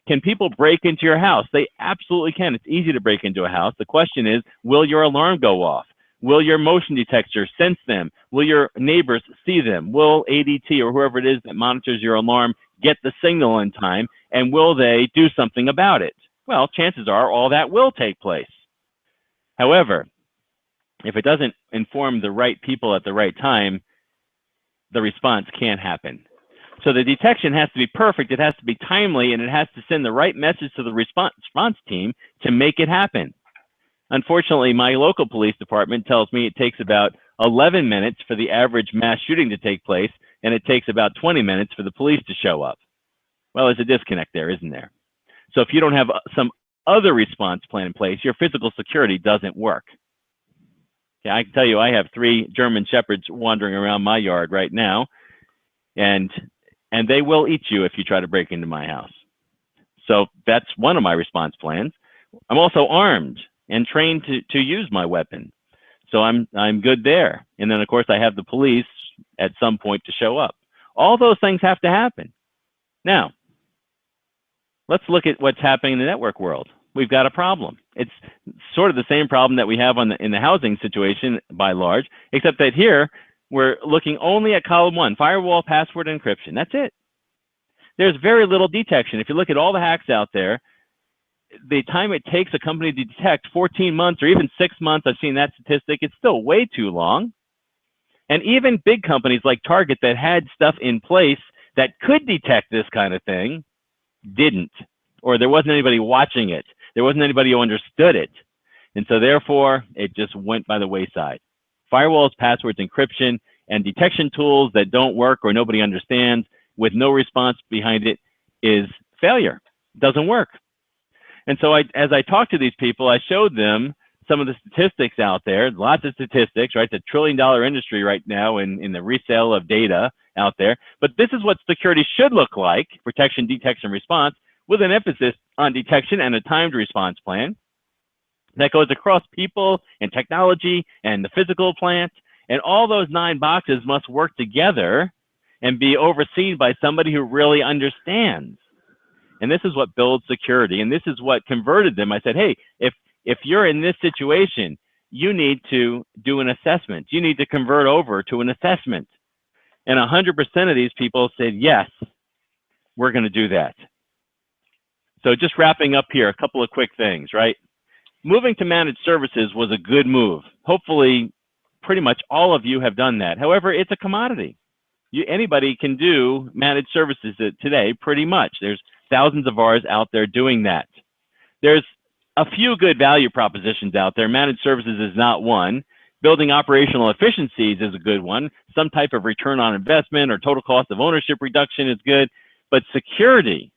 Can people break into your house? They absolutely can. It's easy to break into a house. The question is, will your alarm go off? Will your motion detector sense them? Will your neighbors see them? Will ADT or whoever it is that monitors your alarm get the signal in time? And will they do something about it? Well, chances are all that will take place. However, if it doesn't inform the right people at the right time, the response can't happen. So the detection has to be perfect, it has to be timely, and it has to send the right message to the response team to make it happen. Unfortunately, my local police department tells me it takes about 11 minutes for the average mass shooting to take place, and it takes about 20 minutes for the police to show up. Well, there's a disconnect there, isn't there? So if you don't have some other response plan in place, your physical security doesn't work. Okay, I can tell you I have 3 German Shepherds wandering around my yard right now, and they will eat you if you try to break into my house. So that's one of my response plans. I'm also armed and trained to use my weapon. So I'm good there. And then of course I have the police at some point to show up. All those things have to happen. Now, let's look at what's happening in the network world. We've got a problem. It's sort of the same problem that we have in the housing situation by large, except that here we're looking only at column 1, firewall, password, encryption. That's it. There's very little detection. If you look at all the hacks out there, the time it takes a company to detect, 14 months or even 6 months, I've seen that statistic, it's still way too long. And even big companies like Target that had stuff in place that could detect this kind of thing didn't, or there wasn't anybody watching it. There wasn't anybody who understood it. And so therefore, it just went by the wayside. Firewalls, passwords, encryption, and detection tools that don't work or nobody understands with no response behind it is failure. It doesn't work. And so as I talked to these people, I showed them some of the statistics out there, lots of statistics, right? It's $1 trillion industry right now in the resale of data out there. But this is what security should look like: protection, detection, response, with an emphasis on detection and a timed response plan that goes across people and technology and the physical plant. And all those 9 boxes must work together and be overseen by somebody who really understands. And this is what builds security. And this is what converted them. I said, hey, if you're in this situation, you need to do an assessment. You need to convert over to an assessment. And 100% of these people said, yes, we're going to do that. So just wrapping up here, a couple of quick things, right? Moving to managed services was a good move. Hopefully, pretty much all of you have done that. However, it's a commodity. Anybody can do managed services today, pretty much. There's thousands of VARs out there doing that. There's a few good value propositions out there. Managed services is not one. Building operational efficiencies is a good one. Some type of return on investment or total cost of ownership reduction is good. But security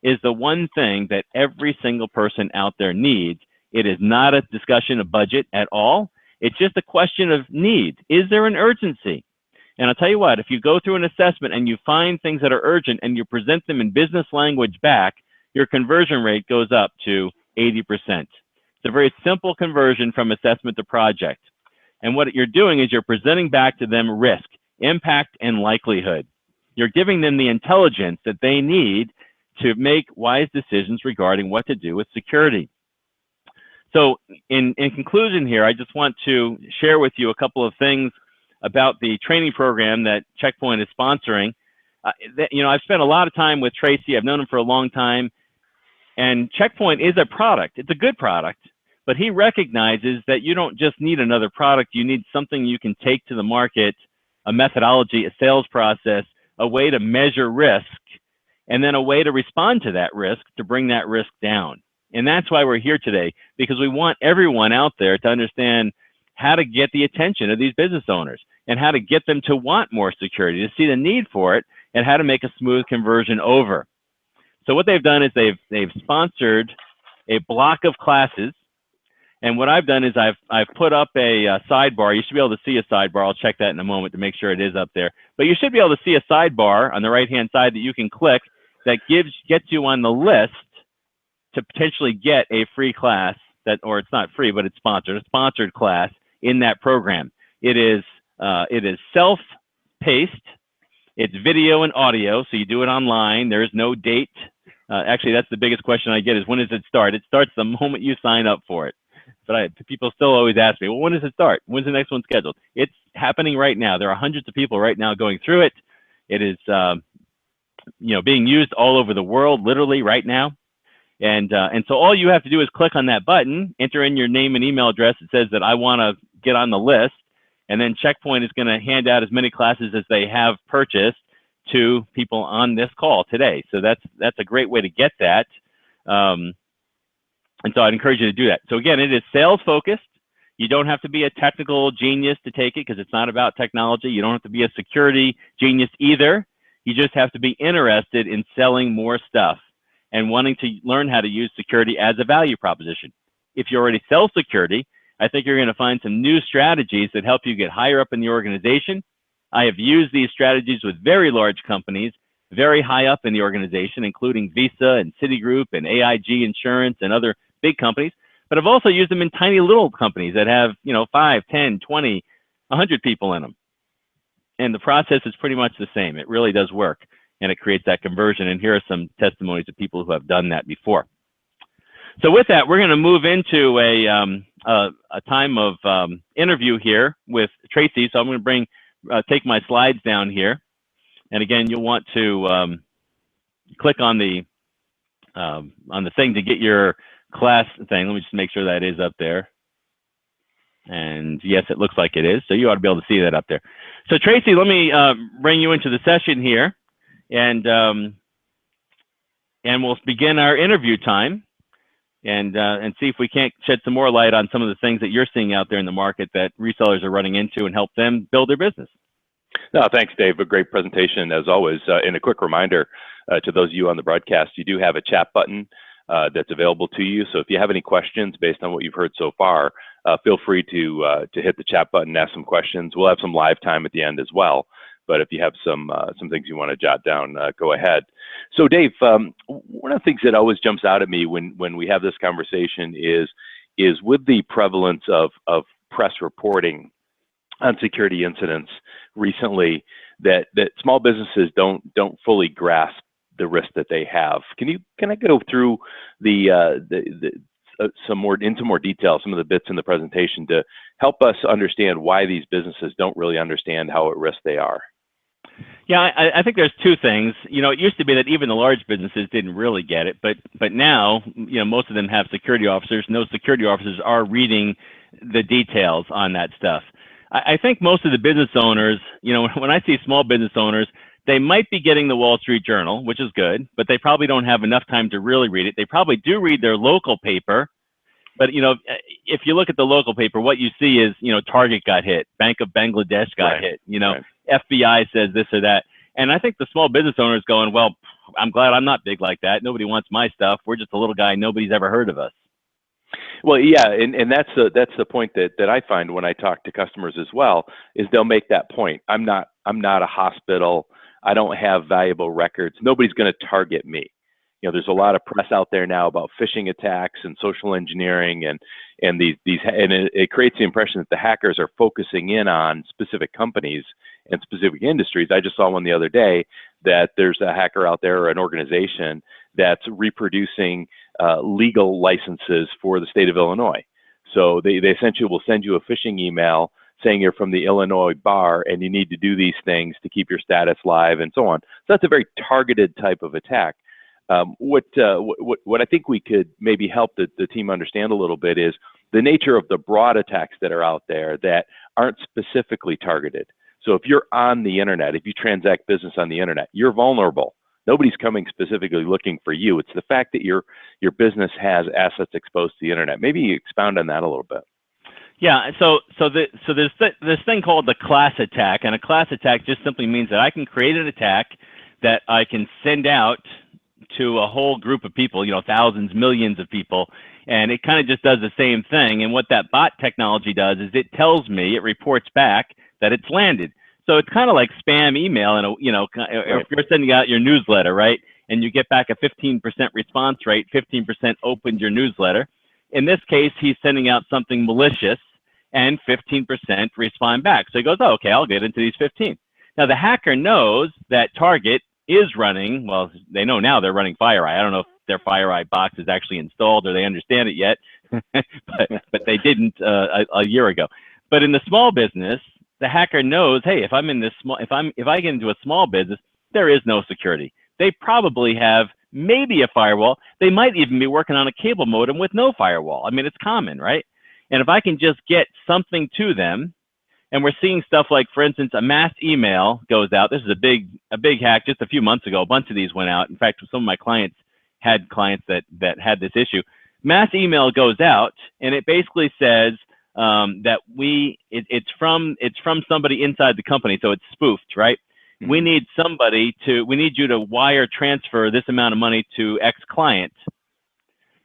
is the one thing that every single person out there needs. It is not a discussion of budget at all. It's just a question of need. Is there an urgency? And I'll tell you what, if you go through an assessment and you find things that are urgent and you present them in business language back, your conversion rate goes up to 80%. It's a very simple conversion from assessment to project. And what you're doing is you're presenting back to them risk, impact, and likelihood. You're giving them the intelligence that they need to make wise decisions regarding what to do with security. So in conclusion here, I just want to share with you a couple of things about the training program that Check Point is sponsoring. I've spent a lot of time with Tracy. I've known him for a long time. And Check Point is a product. It's a good product. But he recognizes that you don't just need another product. You need something you can take to the market, a methodology, a sales process, a way to measure risk, and then a way to respond to that risk to bring that risk down. And that's why we're here today, because we want everyone out there to understand how to get the attention of these business owners and how to get them to want more security, to see the need for it, and how to make a smooth conversion over. So what they've done is they've sponsored a block of classes. And what I've done is I've put up a sidebar. You should be able to see a sidebar. I'll check that in a moment to make sure it is up there. But you should be able to see a sidebar on the right-hand side that you can click that gets you on the list to potentially get a free class or it's not free, but it's sponsored, a sponsored class in that program. It is self-paced. It's video and audio, so you do it online. There is no date. Actually, that's the biggest question I get is, when does it start? It starts the moment you sign up for it. But people still always ask me, well, when does it start? When's the next one scheduled? It's happening right now. There are hundreds of people right now going through it. It is being used all over the world, literally right now. And so all you have to do is click on that button, enter in your name and email address. It says that I want to get on the list. And then Check Point is going to hand out as many classes as they have purchased to people on this call today. So that's a great way to get that. And so I'd encourage you to do that. So again, it is sales focused. You don't have to be a technical genius to take it because it's not about technology. You don't have to be a security genius either. You just have to be interested in selling more stuff and wanting to learn how to use security as a value proposition. If you already sell security, I think you're going to find some new strategies that help you get higher up in the organization. I have used these strategies with very large companies, very high up in the organization, including Visa and Citigroup and AIG Insurance and other big companies. But I've also used them in tiny little companies that have, 5, 10, 20, 100 people in them. And the process is pretty much the same. It really does work, and it creates that conversion. And here are some testimonies of people who have done that before. So with that, we're going to move into a time of interview here with Tracy. So I'm going to take my slides down here. And again, you'll want to click on the thing to get your class thing. Let me just make sure that is up there. And yes, it looks like it is. So you ought to be able to see that up there. So Tracy, let me bring you into the session here, and we'll begin our interview time, and see if we can't shed some more light on some of the things that you're seeing out there in the market that resellers are running into and help them build their business. No, thanks, Dave. A great presentation as always. And a quick reminder to those of you on the broadcast, you do have a chat button that's available to you. So if you have any questions based on what you've heard so far, feel free to hit the chat button and ask some questions. We'll have some live time at the end as well. But if you have some things you want to jot down, go ahead. So Dave, one of the things that always jumps out at me when we have this conversation is with the prevalence of press reporting on security incidents recently, that small businesses don't fully grasp the risk that they have. Can I go through into more detail some of the bits in the presentation to help us understand why these businesses don't really understand how at risk they are? Yeah, I think there's two things. It used to be that even the large businesses didn't really get it, but now, most of them have security officers, and those security officers are reading the details on that stuff. I think most of the business owners, when I see small business owners, they might be getting the Wall Street Journal, which is good, but they probably don't have enough time to really read it. They probably do read their local paper, but if you look at the local paper, what you see is, Target got hit, Bank of Bangladesh got hit, right. FBI says this or that. And I think the small business owner is going, well, I'm glad I'm not big like that. Nobody wants my stuff. We're just a little guy. Nobody's ever heard of us. Well, yeah, and that's the point that I find when I talk to customers as well, is they'll make that point. I'm not a hospital. I don't have valuable records. Nobody's going to target me. There's a lot of press out there now about phishing attacks and social engineering, and it creates the impression that the hackers are focusing in on specific companies and specific industries. I just saw one the other day that there's a hacker out there or an organization that's reproducing legal licenses for the state of Illinois. So they essentially will send you a phishing email saying you're from the Illinois bar and you need to do these things to keep your status live and so on. So that's a very targeted type of attack. What I think we could maybe help the team understand a little bit is the nature of the broad attacks that are out there that aren't specifically targeted. So if you're on the internet, if you transact business on the internet, you're vulnerable. Nobody's coming specifically looking for you. It's the fact that your business has assets exposed to the internet. Maybe you expound on that a little bit. Yeah, so there's this thing called the class attack, and a class attack just simply means that I can create an attack that I can send out to a whole group of people, thousands, millions of people, and it kind of just does the same thing. And what that bot technology does is it tells me, it reports back that it's landed. So it's kind of like spam email, and if you're sending out your newsletter, right, and you get back a 15% response rate, 15% opened your newsletter. In this case, he's sending out something malicious, and 15% respond back. So he goes, oh, okay, I'll get into these 15. Now the hacker knows that Target is running, well, they know now they're running FireEye. I don't know if their FireEye box is actually installed or they understand it yet, but they didn't a year ago. But in the small business, the hacker knows, hey, if I get into a small business, there is no security. They probably have maybe a firewall. They might even be working on a cable modem with no firewall. I mean, it's common, right? And if I can just get something to them, and we're seeing stuff like, for instance, a mass email goes out. This is a big hack. Just a few months ago, a bunch of these went out. In fact, some of my clients had clients that had this issue. Mass email goes out, and it basically says that it's from somebody inside the company, so it's spoofed, right? Mm-hmm. We need you to wire transfer this amount of money to X client.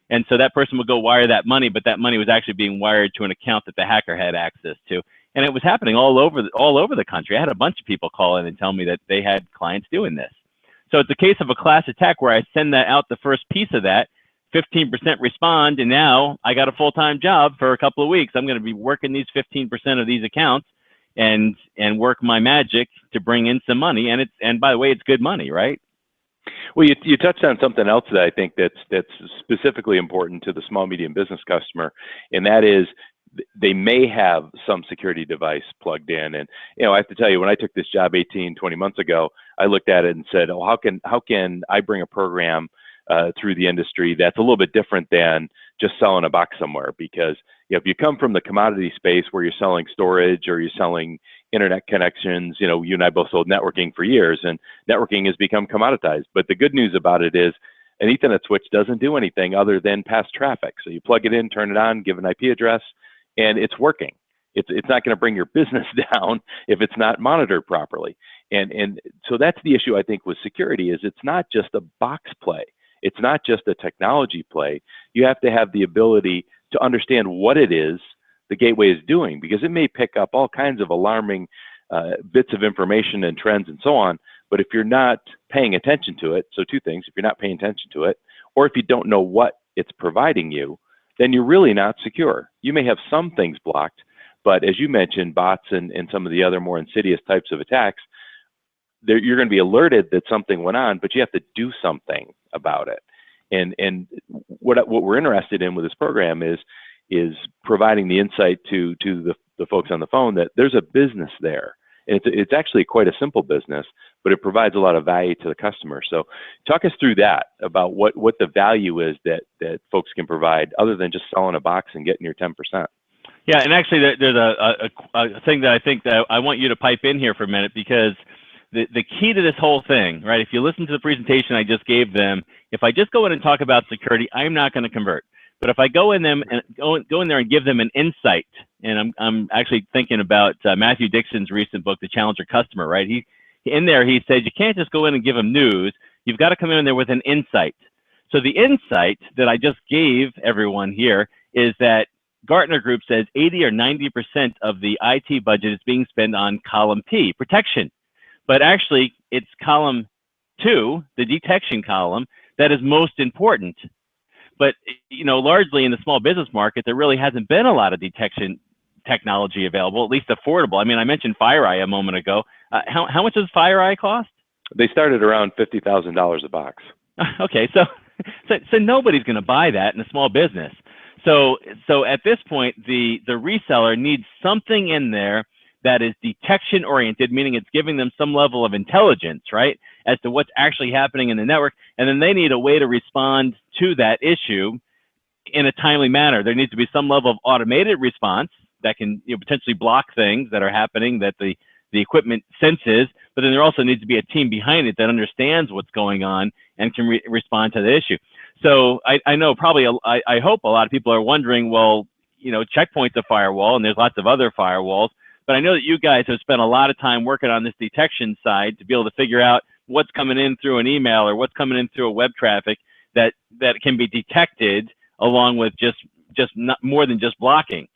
And so that person would go wire that money, but that money was actually being wired to an account that the hacker had access to. And it was happening all over the country. I had a bunch of people call in and tell me that they had clients doing this. So it's a case of a class attack where I send that out, the first piece of that, 15% respond, and now I got a full-time job for a couple of weeks. I'm going to be working these 15% of these accounts and work my magic to bring in some money. And by the way, it's good money, right? Well, you touched on something else that I think that's specifically important to the small medium business customer, and that is they may have some security device plugged in. And I have to tell you, when I took this job 18, 20 months ago, I looked at it and said, oh, how can I bring a program through the industry that's a little bit different than just selling a box somewhere? Because if you come from the commodity space where you're selling storage or you're selling internet connections, you and I both sold networking for years, and networking has become commoditized. But the good news about it is an Ethernet switch doesn't do anything other than pass traffic. So you plug it in, turn it on, give an IP address, and it's working. It's not going to bring your business down if it's not monitored properly. And so that's the issue, I think, with security is it's not just a box play. It's not just a technology play. You have to have the ability to understand what it is the gateway is doing, because it may pick up all kinds of alarming bits of information and trends and so on. But if you're not paying attention to it, so two things, if you're not paying attention to it, or if you don't know what it's providing you, then you're really not secure. You may have some things blocked, but as you mentioned, bots and some of the other more insidious types of attacks, you're going to be alerted that something went on, but you have to do something about it. And what we're interested in with this program is providing the insight to the folks on the phone that there's a business there. And it's actually quite a simple business, but it provides a lot of value to the customer. So talk us through that, about what the value is that folks can provide other than just selling a box and getting your 10%. Yeah, and actually there's a thing that I think that I want you to pipe in here for a minute, because the key to this whole thing, right, if you listen to the presentation I just gave them, if I just go in and talk about security, I'm not going to convert. But if I go in there and give them an insight, and I'm actually thinking about Matthew Dixon's recent book, The Challenger Customer, right? He says you can't just go in and give them news. You've got to come in there with an insight. So the insight that I just gave everyone here is that Gartner Group says 80 or 90% of the IT budget is being spent on column P, protection. But actually, it's column 2, the detection column, that is most important. But, largely in the small business market, there really hasn't been a lot of detection technology available, at least affordable. I mean, I mentioned FireEye a moment ago. How much does FireEye cost? They started around $50,000 a box. Okay, so nobody's going to buy that in a small business. So at this point, the reseller needs something in there that is detection oriented, meaning it's giving them some level of intelligence, right, as to what's actually happening in the network. And then they need a way to respond to that issue in a timely manner. There needs to be some level of automated response that can potentially block things that are happening that the equipment senses, but then there also needs to be a team behind it that understands what's going on and can respond to the issue. So I know probably, I hope a lot of people are wondering, well, Check Point's a firewall and there's lots of other firewalls, but I know that you guys have spent a lot of time working on this detection side to be able to figure out what's coming in through an email or what's coming in through a web traffic that can be detected along with just not more than just blocking.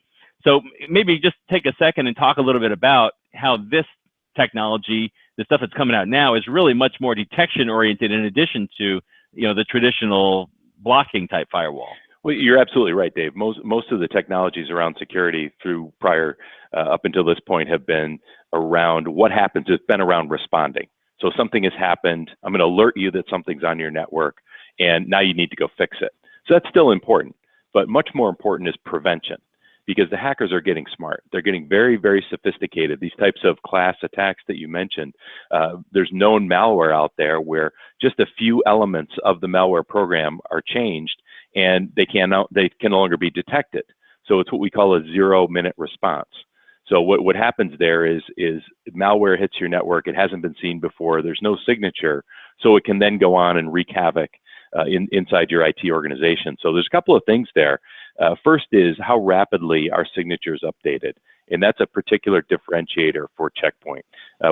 So maybe just take a second and talk a little bit about how this technology, the stuff that's coming out now, is really much more detection oriented in addition to the traditional blocking type firewall. Well, you're absolutely right, Dave. Most of the technologies around security through prior up until this point have been around what happens. It's been around responding. So something has happened. I'm going to alert you that something's on your network, and now you need to go fix it. So that's still important, but much more important is prevention, because the hackers are getting smart. They're getting very, very sophisticated. These types of class attacks that you mentioned, there's known malware out there where just a few elements of the malware program are changed and they can no longer be detected. So it's what we call a 0-minute response. So what happens there is malware hits your network. It hasn't been seen before. There's no signature. So it can then go on and wreak havoc inside your IT organization. So there's a couple of things there. First is how rapidly our signatures updated. And that's a particular differentiator for Check Point.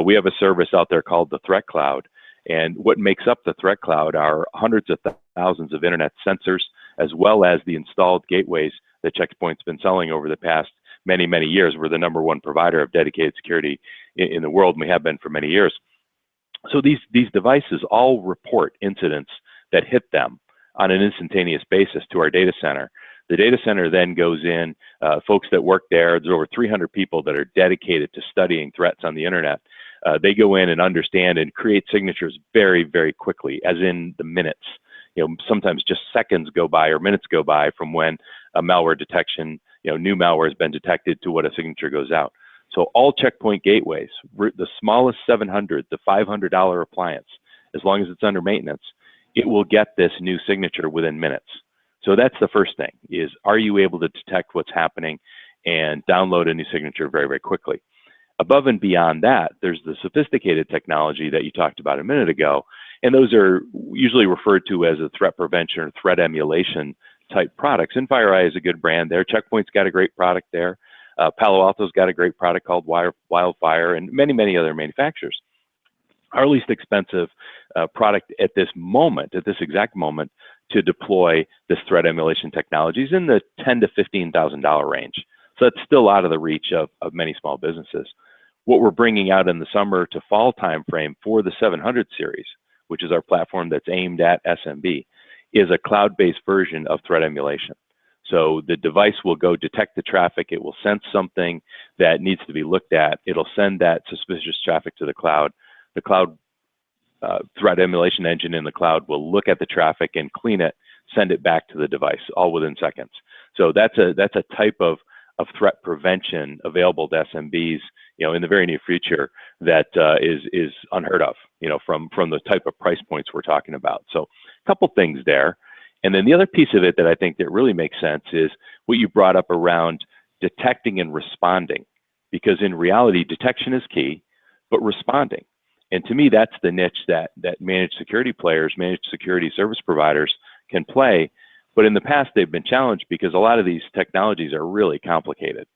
We have a service out there called the Threat Cloud. And what makes up the Threat Cloud are hundreds of thousands of internet sensors, as well as the installed gateways that Check Point's been selling over the past many, many years. We're the #1 provider of dedicated security in the world, and we have been for many years. So these devices all report incidents that hit them on an instantaneous basis to our data center. The data center then goes in, folks that work there's over 300 people that are dedicated to studying threats on the internet. They go in and understand and create signatures very, very quickly, as in the minutes. Sometimes just seconds go by or minutes go by from when a malware detection, new malware has been detected to what a signature goes out. So all Check Point gateways, the smallest $700 to $500 appliance, as long as it's under maintenance, it will get this new signature within minutes. So that's the first thing, is are you able to detect what's happening and download a new signature very, very quickly? Above and beyond that, there's the sophisticated technology that you talked about a minute ago, and those are usually referred to as a threat prevention or threat emulation type products. And FireEye is a good brand there. Check Point's got a great product there. Palo Alto's got a great product called Wildfire, and many, many other manufacturers. Our least expensive product at this exact moment, to deploy this threat emulation technology is in the $10,000 to $15,000 range. So that's still out of the reach of many small businesses. What we're bringing out in the summer to fall timeframe for the 700 series, which is our platform that's aimed at SMB, is a cloud-based version of threat emulation. So the device will go detect the traffic. It will sense something that needs to be looked at. It'll send that suspicious traffic to the cloud. The cloud threat emulation engine in the cloud will look at the traffic and clean it, send it back to the device, all within seconds. So that's a type of threat prevention available to SMBs, in the very near future that is unheard of, from the type of price points we're talking about. So a couple things there. And then the other piece of it that I think that really makes sense is what you brought up around detecting and responding, because in reality, detection is key, but responding. And to me, that's the niche that managed security players, managed security service providers can play. But in the past, they've been challenged because a lot of these technologies are really complicated.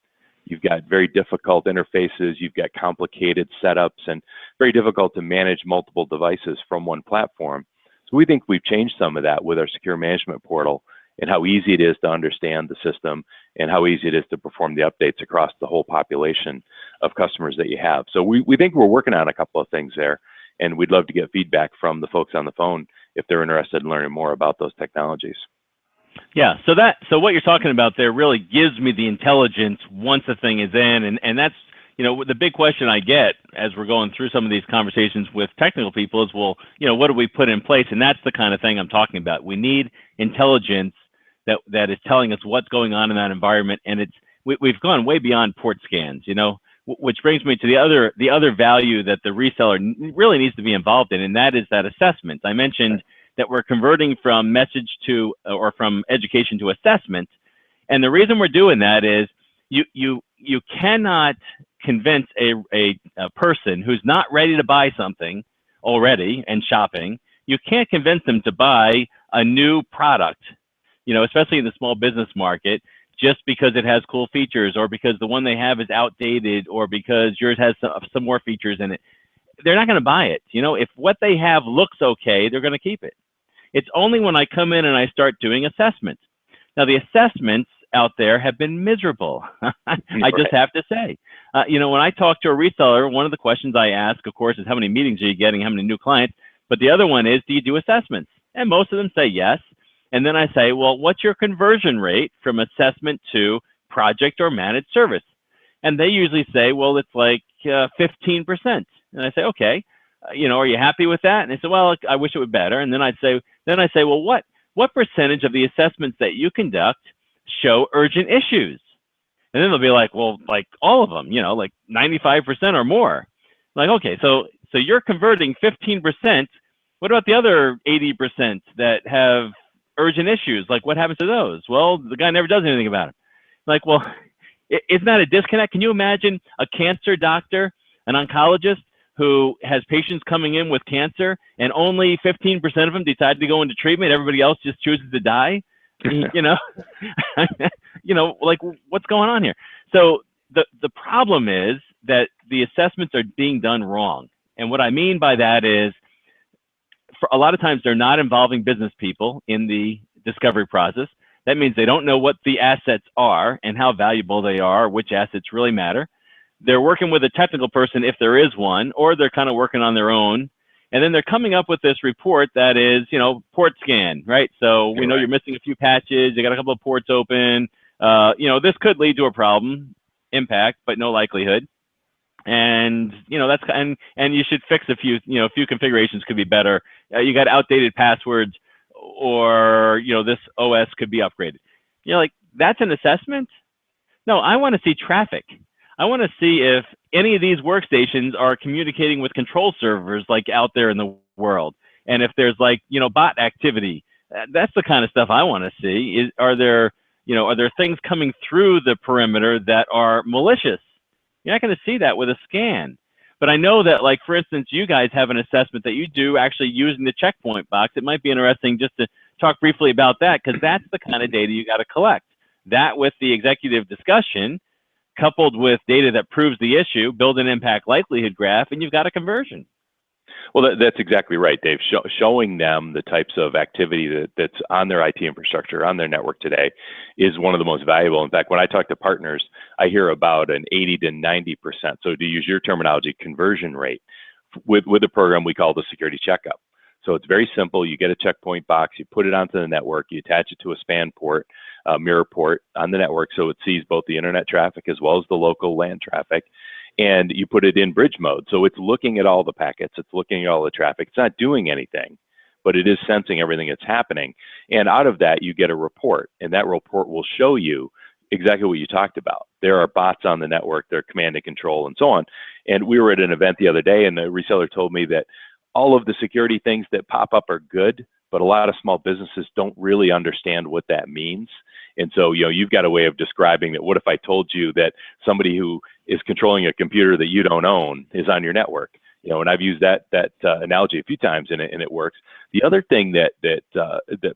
You've got very difficult interfaces, you've got complicated setups, and very difficult to manage multiple devices from one platform. So we think we've changed some of that with our secure management portal and how easy it is to understand the system and how easy it is to perform the updates across the whole population of customers that you have. So we think we're working on a couple of things there, and we'd love to get feedback from the folks on the phone if they're interested in learning more about those technologies. Yeah, so what you're talking about there really gives me the intelligence once the thing is in, and that's, you know, the big question I get as we're going through some of these conversations with technical people is, well, you know, what do we put in place? And that's the kind of thing I'm talking about. We need intelligence that is telling us what's going on in that environment, and we've gone way beyond port scans, you know, which brings me to the other value that the reseller really needs to be involved in, and that is that assessment. I mentioned that we're converting from message to, or from education to assessment, and the reason we're doing that is you cannot convince a person who's not ready to buy something already and shopping. You can't convince them to buy a new product, you know, especially in the small business market, just because it has cool features, or because the one they have is outdated, or because yours has some more features in it. They're not going to buy it. You know, if what they have looks okay, they're going to keep it. It's only when I come in and I start doing assessments. Now, the assessments out there have been miserable. I just have to say, you know, when I talk to a reseller, one of the questions I ask, of course, is how many meetings are you getting, how many new clients? But the other one is, do you do assessments? And most of them say yes. And then I say, well, what's your conversion rate from assessment to project or managed service? And they usually say, well, it's like 15%. And I say, okay, you know, are you happy with that? And they say, well, I wish it were better. And then I say, well, what percentage of the assessments that you conduct show urgent issues? And then they'll be like, well, like all of them, you know, like 95% or more. Like, okay, so you're converting 15%. What about the other 80% that have urgent issues? Like, what happens to those? Well, the guy never does anything about it. Like, well, isn't that a disconnect? Can you imagine a cancer doctor, an oncologist, who has patients coming in with cancer, and only 15% of them decide to go into treatment? Everybody else just chooses to die. You know, you know, like, what's going on here? So the problem is that the assessments are being done wrong. And what I mean by that is, for a lot of times, they're not involving business people in the discovery process. That means they don't know what the assets are and how valuable they are, which assets really matter. They're working with a technical person if there is one, or they're kind of working on their own. And then they're coming up with this report that is, you know, port scan, right? So we know you're missing a few patches. You got a couple of ports open. You know, this could lead to a problem, impact, but no likelihood. And, you know, that's, and you should fix a few, you know, a few configurations could be better. You got outdated passwords, or, you know, this OS could be upgraded. You're like, that's an assessment? No, I want to see traffic. I want to see if any of these workstations are communicating with control servers like out there in the world. And if there's, like, you know, bot activity, that's the kind of stuff I want to see. Are there things coming through the perimeter that are malicious? You're not going to see that with a scan. But I know that, like, for instance, you guys have an assessment that you do actually using the checkpoint box. It might be interesting just to talk briefly about that, because that's the kind of data you got to collect. That, with the executive discussion, coupled with data that proves the issue, build an impact likelihood graph, and you've got a conversion. Well, that's exactly right, Dave. Showing them the types of activity that's on their IT infrastructure, on their network today, is one of the most valuable. In fact, when I talk to partners, I hear about an 80 to 90%. So, to use your terminology, conversion rate with a program we call the security checkup. So it's very simple. You get a checkpoint box, you put it onto the network, you attach it to a span port, mirror port on the network, so it sees both the internet traffic as well as the local LAN traffic. And you put it in bridge mode. So it's looking at all the packets, it's looking at all the traffic. It's not doing anything, but it is sensing everything that's happening. And out of that, you get a report. And that report will show you exactly what you talked about. There are bots on the network, they're command and control, and so on. And we were at an event the other day, and the reseller told me that all of the security things that pop up are good, but a lot of small businesses don't really understand what that means. And so, you know, you've got a way of describing that. What if I told you that somebody who is controlling a computer that you don't own is on your network? You know, and I've used that analogy a few times, and it works. The other thing that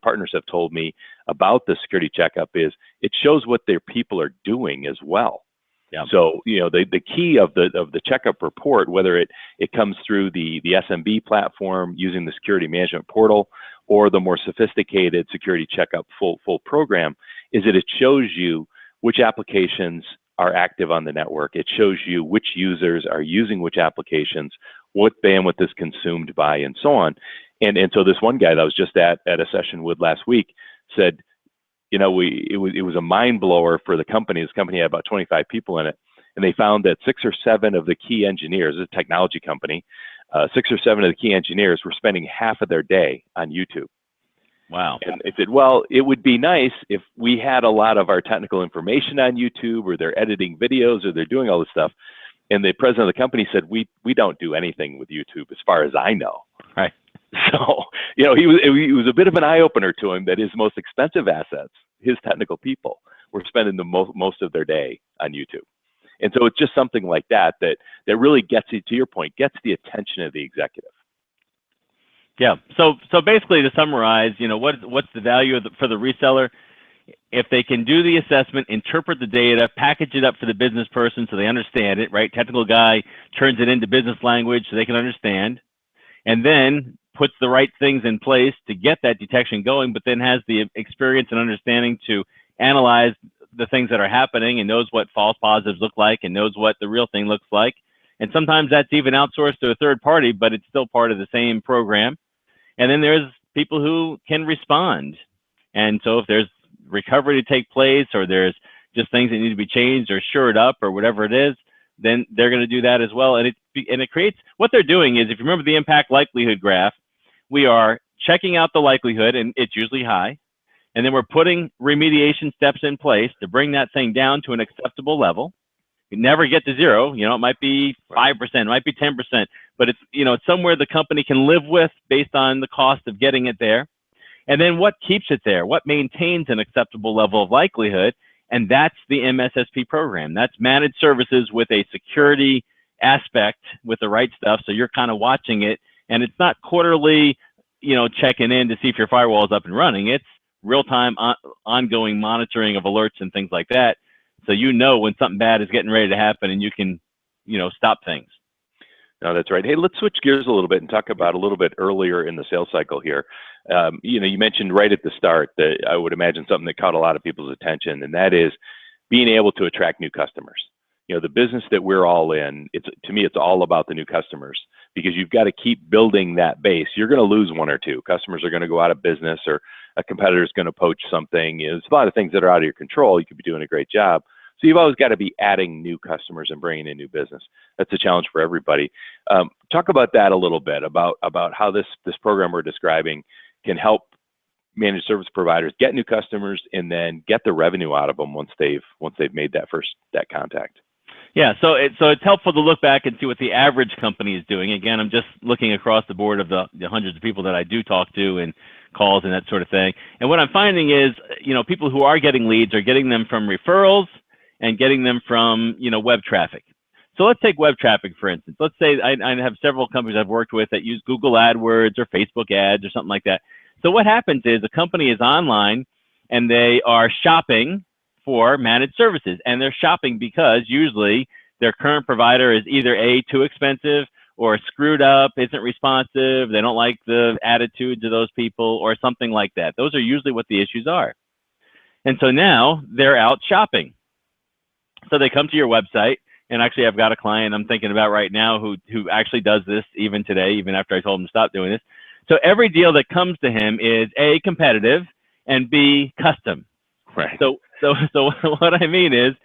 partners have told me about the security checkup is it shows what their people are doing as well. Yeah. So, you know, the key of the checkup report, whether it comes through the SMB platform using the security management portal, or the more sophisticated security checkup full program, is that it shows you which applications are active on the network. It shows you which users are using which applications, what bandwidth is consumed by, and so on. And so this one guy that I was just at a session with last week said, you know, it was a mind blower for the company. This company had about 25 people in it, and they found that 6 or 7 of the key engineers, a technology company, 6 or 7 of the key engineers were spending half of their day on YouTube. Wow. And they said, well, it would be nice if we had a lot of our technical information on YouTube, or they're editing videos, or they're doing all this stuff. And the president of the company said, we don't do anything with YouTube as far as I know. Right. So, you know, he was a bit of an eye-opener to him that his most expensive assets, his technical people, were spending the most of their day on YouTube. And so it's just something like that really gets you, to your point, gets the attention of the executive. Yeah. So basically, to summarize, you know, what's the value for the reseller? If they can do the assessment, interpret the data, package it up for the business person so they understand it, right? Technical guy turns it into business language so they can understand, and then puts the right things in place to get that detection going, but then has the experience and understanding to analyze the things that are happening and knows what false positives look like and knows what the real thing looks like. And sometimes that's even outsourced to a third party, but it's still part of the same program. And then there's people who can respond. And so if there's recovery to take place, or there's just things that need to be changed or shored up or whatever it is, then they're going to do that as well. And it creates, what they're doing is, if you remember the impact likelihood graph, we are checking out the likelihood, and it's usually high. And then we're putting remediation steps in place to bring that thing down to an acceptable level. You never get to 0. You know, it might be 5%, it might be 10%, but it's, you know, it's somewhere the company can live with based on the cost of getting it there. And then what keeps it there? What maintains an acceptable level of likelihood? And that's the MSSP program. That's managed services with a security aspect with the right stuff. So you're kind of watching it, and it's not quarterly, you know, checking in to see if your firewall is up and running. It's real-time ongoing monitoring of alerts and things like that. So you know when something bad is getting ready to happen, and you can, you know, stop things. No, that's right. Hey, let's switch gears a little bit and talk about a little bit earlier in the sales cycle here. You know, you mentioned right at the start that I would imagine something that caught a lot of people's attention, and that is being able to attract new customers. You know, the business that we're all in, to me, it's all about the new customers, because you've got to keep building that base. You're going to lose 1 or 2. Customers are going to go out of business, or a competitor is going to poach something. You know, there's a lot of things that are out of your control. You could be doing a great job. So you've always got to be adding new customers and bringing in new business. That's a challenge for everybody. Talk about that a little bit, about how this program we're describing can help managed service providers get new customers and then get the revenue out of them once they've made that contact. Yeah, so it's helpful to look back and see what the average company is doing. Again, I'm just looking across the board of the hundreds of people that I do talk to and calls and that sort of thing. And what I'm finding is, you know, people who are getting leads are getting them from referrals and getting them from, you know, web traffic. So let's take web traffic, for instance. Let's say I have several companies I've worked with that use Google AdWords or Facebook ads or something like that. So what happens is a company is online and they are shopping for managed services, and they're shopping because usually their current provider is either A, too expensive, or screwed up, isn't responsive, they don't like the attitudes of those people, or something like that. Those are usually what the issues are. And so now they're out shopping. So they come to your website, and actually I've got a client I'm thinking about right now who actually does this even today, even after I told him to stop doing this. So every deal that comes to him is A, competitive, and B, custom. Right. So what I mean is,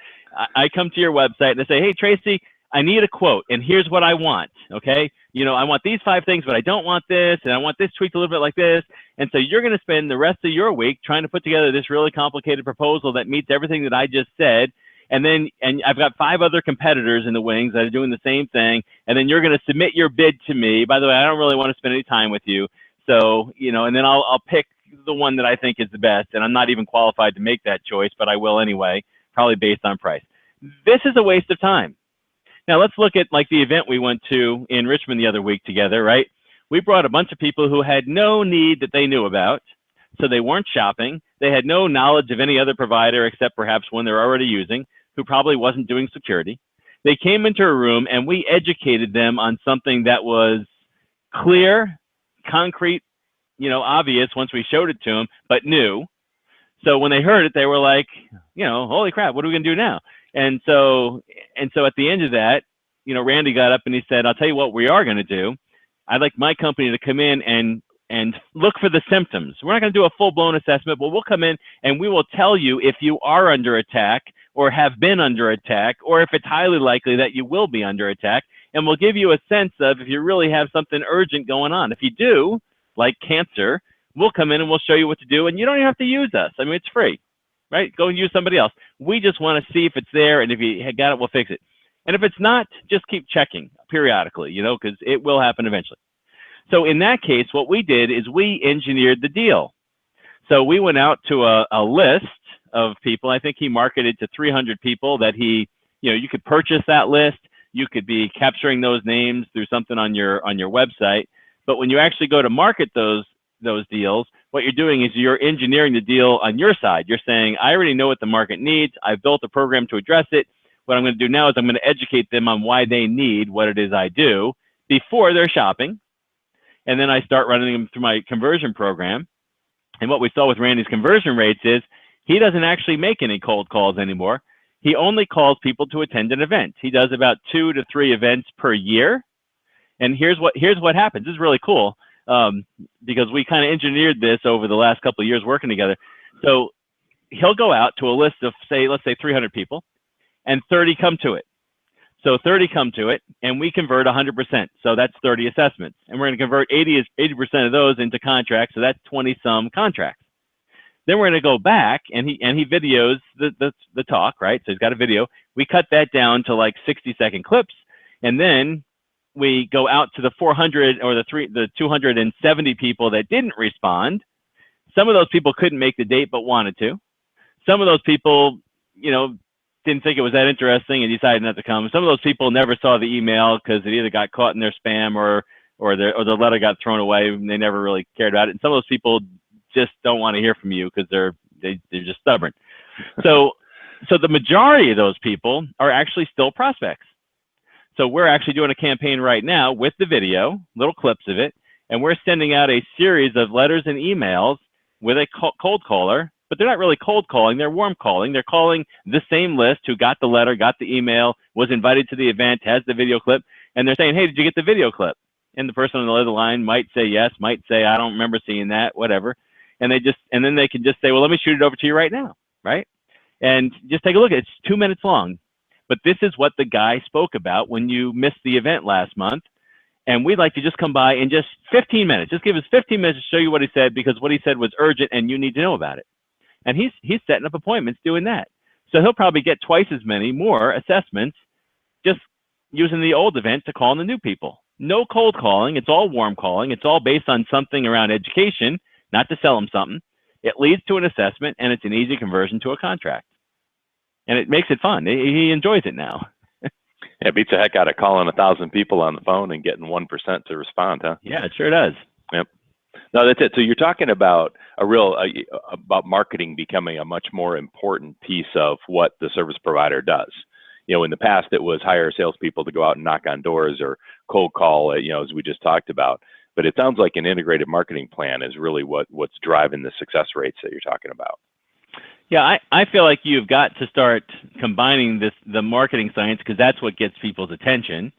I come to your website and I say, hey, Tracy, I need a quote, and here's what I want, okay? You know, I want these 5 things, but I don't want this, and I want this tweaked a little bit like this. And so you're going to spend the rest of your week trying to put together this really complicated proposal that meets everything that I just said. And I've got 5 other competitors in the wings that are doing the same thing. And then you're going to submit your bid to me. By the way, I don't really want to spend any time with you. So, you know, and then I'll pick the one that I think is the best. And I'm not even qualified to make that choice, but I will anyway, probably based on price. This is a waste of time. Now let's look at like the event we went to in Richmond the other week together, right? We brought a bunch of people who had no need that they knew about. So they weren't shopping. They had no knowledge of any other provider except perhaps one they're already using, who probably wasn't doing security. They came into a room and we educated them on something that was clear, concrete, obvious once we showed it to them, but new. So when they heard it, they were like, holy crap, what are we going to do now? And so at the end of that, Randy got up and he said, I'll tell you what we are going to do. I'd like my company to come in and look for the symptoms. We're not going to do a full-blown assessment, but we'll come in and we will tell you if you are under attack or have been under attack, or if it's highly likely that you will be under attack. And we'll give you a sense of if you really have something urgent going on. If you do, like cancer, we'll come in and we'll show you what to do. And you don't even have to use us. I mean, it's free, right? Go and use somebody else. We just want to see if it's there. And if you got it, we'll fix it. And if it's not, just keep checking periodically, because it will happen eventually. So in that case, what we did is we engineered the deal. So we went out to a list of people. I think he marketed to 300 people that you could purchase that list. You could be capturing those names through something on your website. But when you actually go to market those deals, what you're doing is you're engineering the deal on your side. You're saying, I already know what the market needs. I've built a program to address it. What I'm going to do now is I'm going to educate them on why they need what it is I do before they're shopping. And then I start running them through my conversion program. And what we saw with Randy's conversion rates is he doesn't actually make any cold calls anymore. He only calls people to attend an event. He does about 2 to 3 events per year. And here's what happens. This is really cool because we kind of engineered this over the last couple of years working together. So he'll go out to a list of, let's say 300 people, and 30 come to it. So 30 come to it, and we convert 100%. So that's 30 assessments. And we're going to convert 80% of those into contracts. So that's 20-some contracts. Then we're going to go back, and he videos the talk, right? So he's got a video. We cut that down to like 60-second clips, and then we go out to the 400 or the 270 people that didn't respond. Some of those people couldn't make the date but wanted to. Some of those people, didn't think it was that interesting and decided not to come. Some of those people never saw the email because it either got caught in their spam or the letter got thrown away and they never really cared about it. And some of those people just don't want to hear from you because they're just stubborn. So the majority of those people are actually still prospects. So we're actually doing a campaign right now with the video, little clips of it, and we're sending out a series of letters and emails with a cold caller. But they're not really cold calling, they're warm calling. They're calling the same list who got the letter, got the email, was invited to the event, has the video clip, and they're saying, hey, did you get the video clip? And the person on the other line might say yes, might say, I don't remember seeing that, whatever. And then they can just say, well, let me shoot it over to you right now, right? And just take a look. It's 2 minutes long. But this is what the guy spoke about when you missed the event last month. And we'd like to just come by in just 15 minutes. Just give us 15 minutes to show you what he said, because what he said was urgent and you need to know about it. And he's setting up appointments doing that. So he'll probably get twice as many more assessments just using the old event to call in the new people. No cold calling. It's all warm calling. It's all based on something around education, not to sell them something. It leads to an assessment, and it's an easy conversion to a contract. And it makes it fun. He enjoys it now. Yeah, it beats the heck out of calling 1,000 people on the phone and getting 1% to respond, huh? Yeah, it sure does. Yep. No, that's it. So you're talking about about marketing becoming a much more important piece of what the service provider does. In the past, it was hire salespeople to go out and knock on doors or cold call, as we just talked about. But it sounds like an integrated marketing plan is really what's driving the success rates that you're talking about. Yeah, I feel like you've got to start combining the marketing science, because that's what gets people's attention.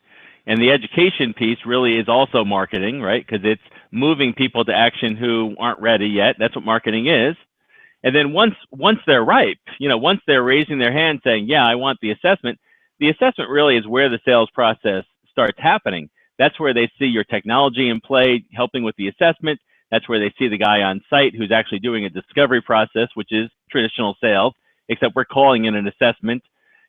And the education piece really is also marketing, right? Because it's moving people to action who aren't ready yet. That's what marketing is. And then once they're ripe, once they're raising their hand saying, yeah, I want the assessment really is where the sales process starts happening. That's where they see your technology in play, helping with the assessment. That's where they see the guy on site who's actually doing a discovery process, which is traditional sales, except we're calling it an assessment.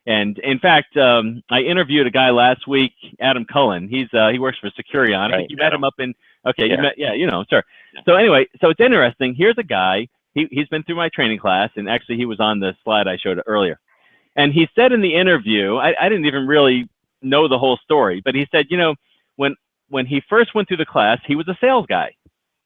And in fact, I interviewed a guy last week, Adam Cullen. He works for Securion. I think you met him up in, okay, yeah. Sure. So anyway, so it's interesting. Here's a guy, he's been through my training class, and actually he was on the slide I showed earlier. And he said in the interview, I didn't even really know the whole story, but he said, when he first went through the class, he was a sales guy.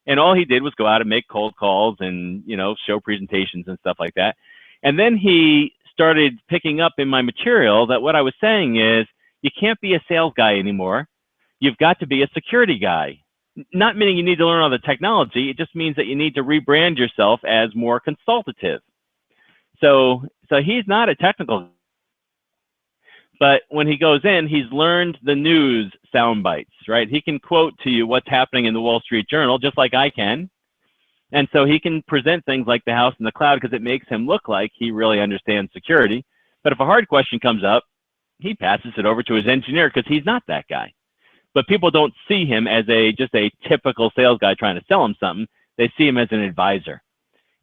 And all he did was go out and make cold calls and, show presentations and stuff like that. And then he started picking up in my material that what I was saying is, you can't be a sales guy anymore. You've got to be a security guy. Not meaning you need to learn all the technology. It just means that you need to rebrand yourself as more consultative. So he's not a technical, but when he goes in, he's learned the news sound bites, right? He can quote to you what's happening in the Wall Street Journal, just like I can. And so he can present things like the house in the cloud because it makes him look like he really understands security. But if a hard question comes up, he passes it over to his engineer because he's not that guy. But people don't see him as just a typical sales guy trying to sell him something. They see him as an advisor.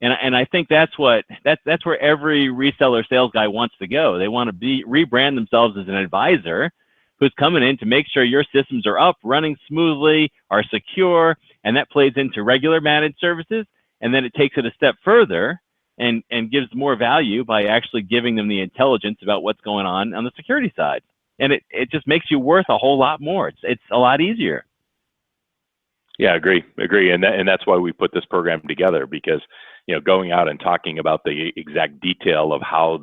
And I think that's where every reseller sales guy wants to go. They want to rebrand themselves as an advisor who's coming in to make sure your systems are up, running smoothly, are secure, and that plays into regular managed services. And then it takes it a step further and gives more value by actually giving them the intelligence about what's going on the security side. And it just makes you worth a whole lot more. It's a lot easier. Yeah, agree. And that's why we put this program together, because, going out and talking about the exact detail of how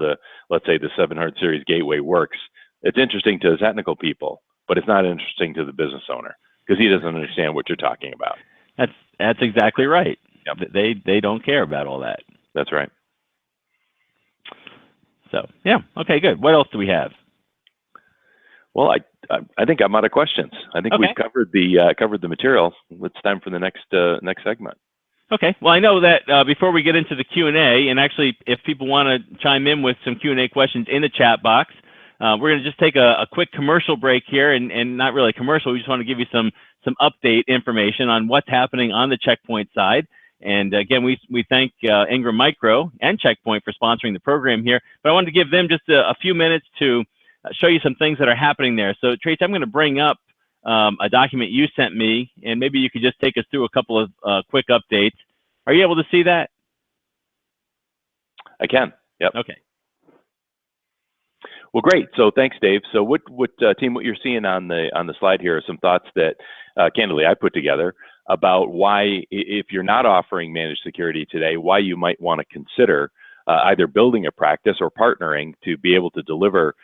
let's say the 700 series gateway works, it's interesting to the technical people, but it's not interesting to the business owner because he doesn't understand what you're talking about. That's exactly right. Yep. They don't care about all that. That's right. So yeah, okay, good. What else do we have? Well, I think I'm out of questions. I think we've covered the material. It's time for the next segment. Okay. Well, I know that before we get into the Q&A, and actually, if people want to chime in with some Q&A questions in the chat box, we're going to just take a quick commercial break here, and not really a commercial. We just want to give you some update information on what's happening on the Checkpoint side. And again, we thank Ingram Micro and Checkpoint for sponsoring the program here. But I wanted to give them just a few minutes to show you some things that are happening there. So Trace, I'm going to bring up a document you sent me, and maybe you could just take us through a couple of quick updates. Are you able to see that? I can. Yep. Okay. Well, great. So thanks, Dave. So what team, what you're seeing on the slide here are some thoughts that, candidly, I put together about why, if you're not offering managed security today, why you might want to consider either building a practice or partnering to be able to deliver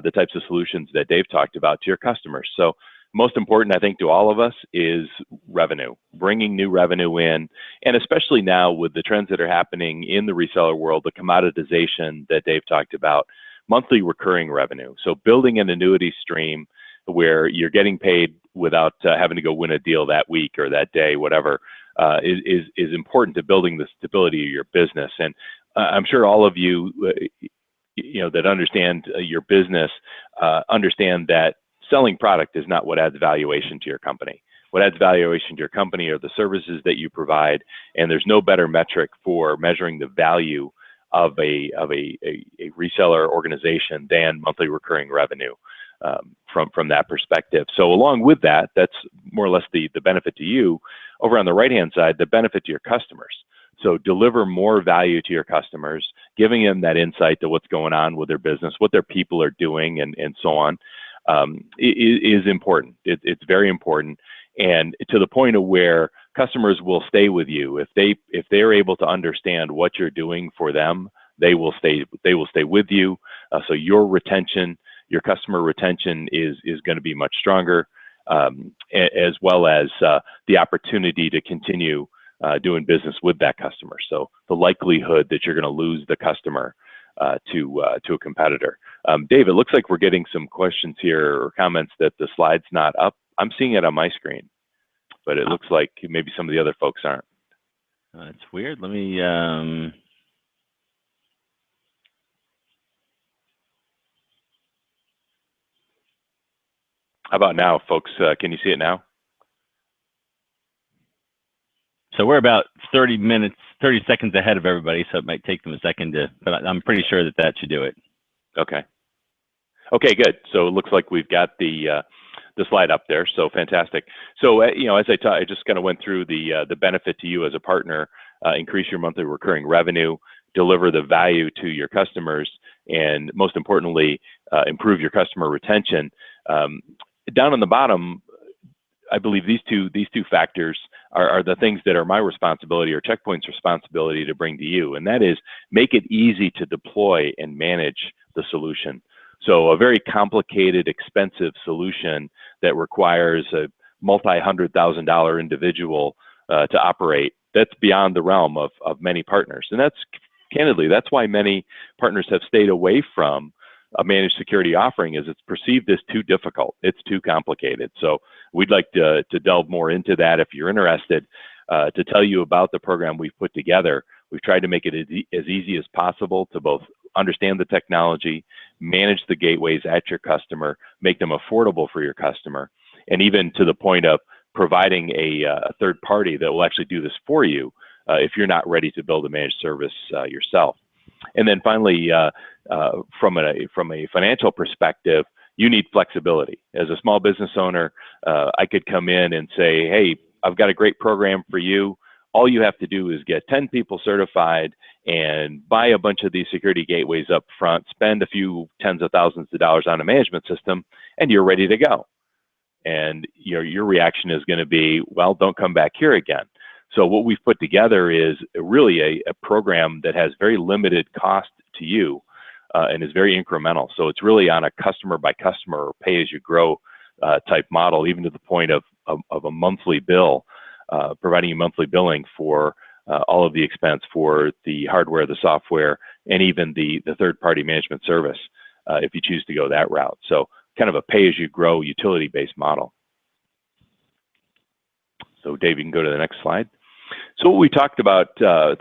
the types of solutions that Dave talked about to your customers. So most important, I think, to all of us is revenue, bringing new revenue in, and especially now with the trends that are happening in the reseller world, the commoditization that Dave talked about, monthly recurring revenue. So building an annuity stream where you're getting paid without having to go win a deal that week or that day, whatever, is important to building the stability of your business. And I'm sure all of you, that understand your business, understand that selling product is not what adds valuation to your company. What adds valuation to your company are the services that you provide, and there's no better metric for measuring the value of a reseller organization than monthly recurring revenue from that perspective. So along with that, that's more or less the benefit to you. Over on the right-hand side, the benefit to your customers. So deliver more value to your customers, giving them that insight to what's going on with their business, what their people are doing, and so on, is important. It's very important, and to the point of where customers will stay with you if they're able to understand what you're doing for them. They will stay with you. So your retention, your customer retention is going to be much stronger, as well as the opportunity to continue doing business with that customer. So the likelihood that you're going to lose the customer to a competitor. Dave, it looks like we're getting some questions here or comments that the slide's not up. I'm seeing it on my screen, but it looks like maybe some of the other folks aren't. That's weird. Let me. How about now, folks? Can you see it now? So we're about 30 seconds ahead of everybody, so it might take them a second but I'm pretty sure that should do it. Okay. Okay, good. So it looks like we've got the slide up there. So fantastic. So as I just kind of went through the benefit to you as a partner, increase your monthly recurring revenue, deliver the value to your customers, and most importantly, improve your customer retention. Down on the bottom, I believe these two factors are the things that are my responsibility or Checkpoint's responsibility to bring to you, and that is make it easy to deploy and manage the solution. So a very complicated, expensive solution that requires multi-$100,000 individual to operate, that's beyond the realm of many partners. And that's, candidly, that's why many partners have stayed away from a managed security offering, is it's perceived as too difficult. It's too complicated. So we'd like to delve more into that if you're interested, to tell you about the program we've put together. We've tried to make it as easy as possible to both understand the technology, manage the gateways at your customer, make them affordable for your customer, and even to the point of providing a third party that will actually do this for you if you're not ready to build a managed service yourself. And then finally, from a financial perspective, you need flexibility. As a small business owner, I could come in and say, hey, I've got a great program for you. All you have to do is get 10 people certified and buy a bunch of these security gateways up front, spend a few tens of thousands of dollars on a management system, and you're ready to go. And your reaction is going to be, well, don't come back here again. So what we've put together is really a program that has very limited cost to you and is very incremental. So it's really on a customer by customer or pay as you grow type model, even to the point of a monthly bill, providing you monthly billing for all of the expense for the hardware, the software, and even the third party management service if you choose to go that route. So kind of a pay as you grow utility based model. So Dave, you can go to the next slide. So what we talked about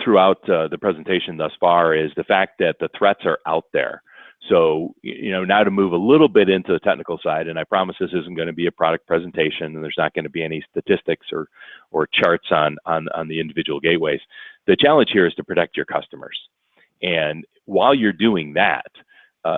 throughout the presentation thus far is the fact that the threats are out there. So, now to move a little bit into the technical side, and I promise this isn't going to be a product presentation and there's not going to be any statistics or charts on the individual gateways. The challenge here is to protect your customers. And while you're doing that,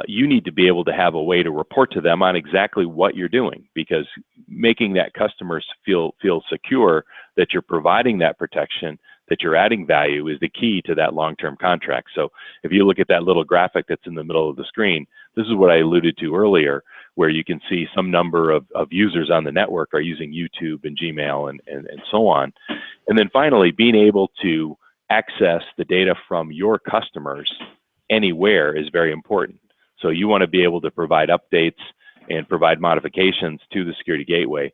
you need to be able to have a way to report to them on exactly what you're doing, because making that customers feel secure that you're providing that protection, that you're adding value, is the key to that long-term contract. So if you look at that little graphic that's in the middle of the screen, this is what I alluded to earlier, where you can see some number of users on the network are using YouTube and Gmail and so on. And then finally, being able to access the data from your customers anywhere is very important. So you want to be able to provide updates and provide modifications to the security gateway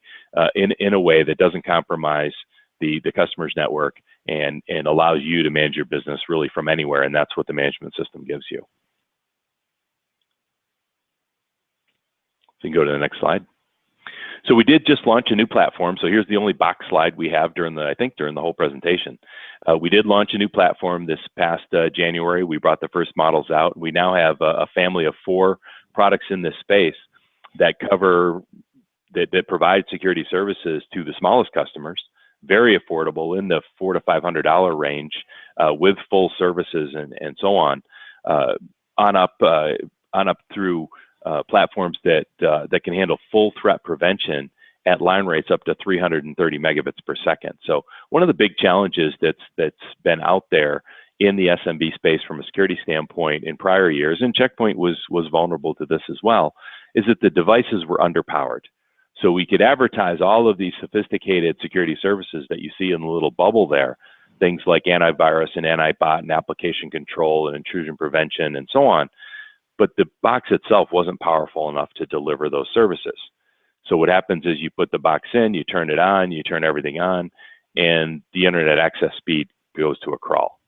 in a way that doesn't compromise the customer's network and allows you to manage your business really from anywhere. And that's what the management system gives you. So you can go to the next slide. So we did just launch a new platform. So here's the only box slide we have during the whole presentation. We did launch a new platform this past January. We brought the first models out. We now have a family of 4 products in this space that that provide security services to the smallest customers, very affordable, in the $400 to $500 range, with full services and so on up through platforms that can handle full threat prevention at line rates up to 330 megabits per second. So one of the big challenges that's been out there in the SMB space from a security standpoint in prior years, and Check Point was vulnerable to this as well, is that the devices were underpowered. So we could advertise all of these sophisticated security services that you see in the little bubble there, things like antivirus and antibot and application control and intrusion prevention and so on. But the box itself wasn't powerful enough to deliver those services. So what happens is you put the box in, you turn it on, you turn everything on, and the internet access speed goes to a crawl.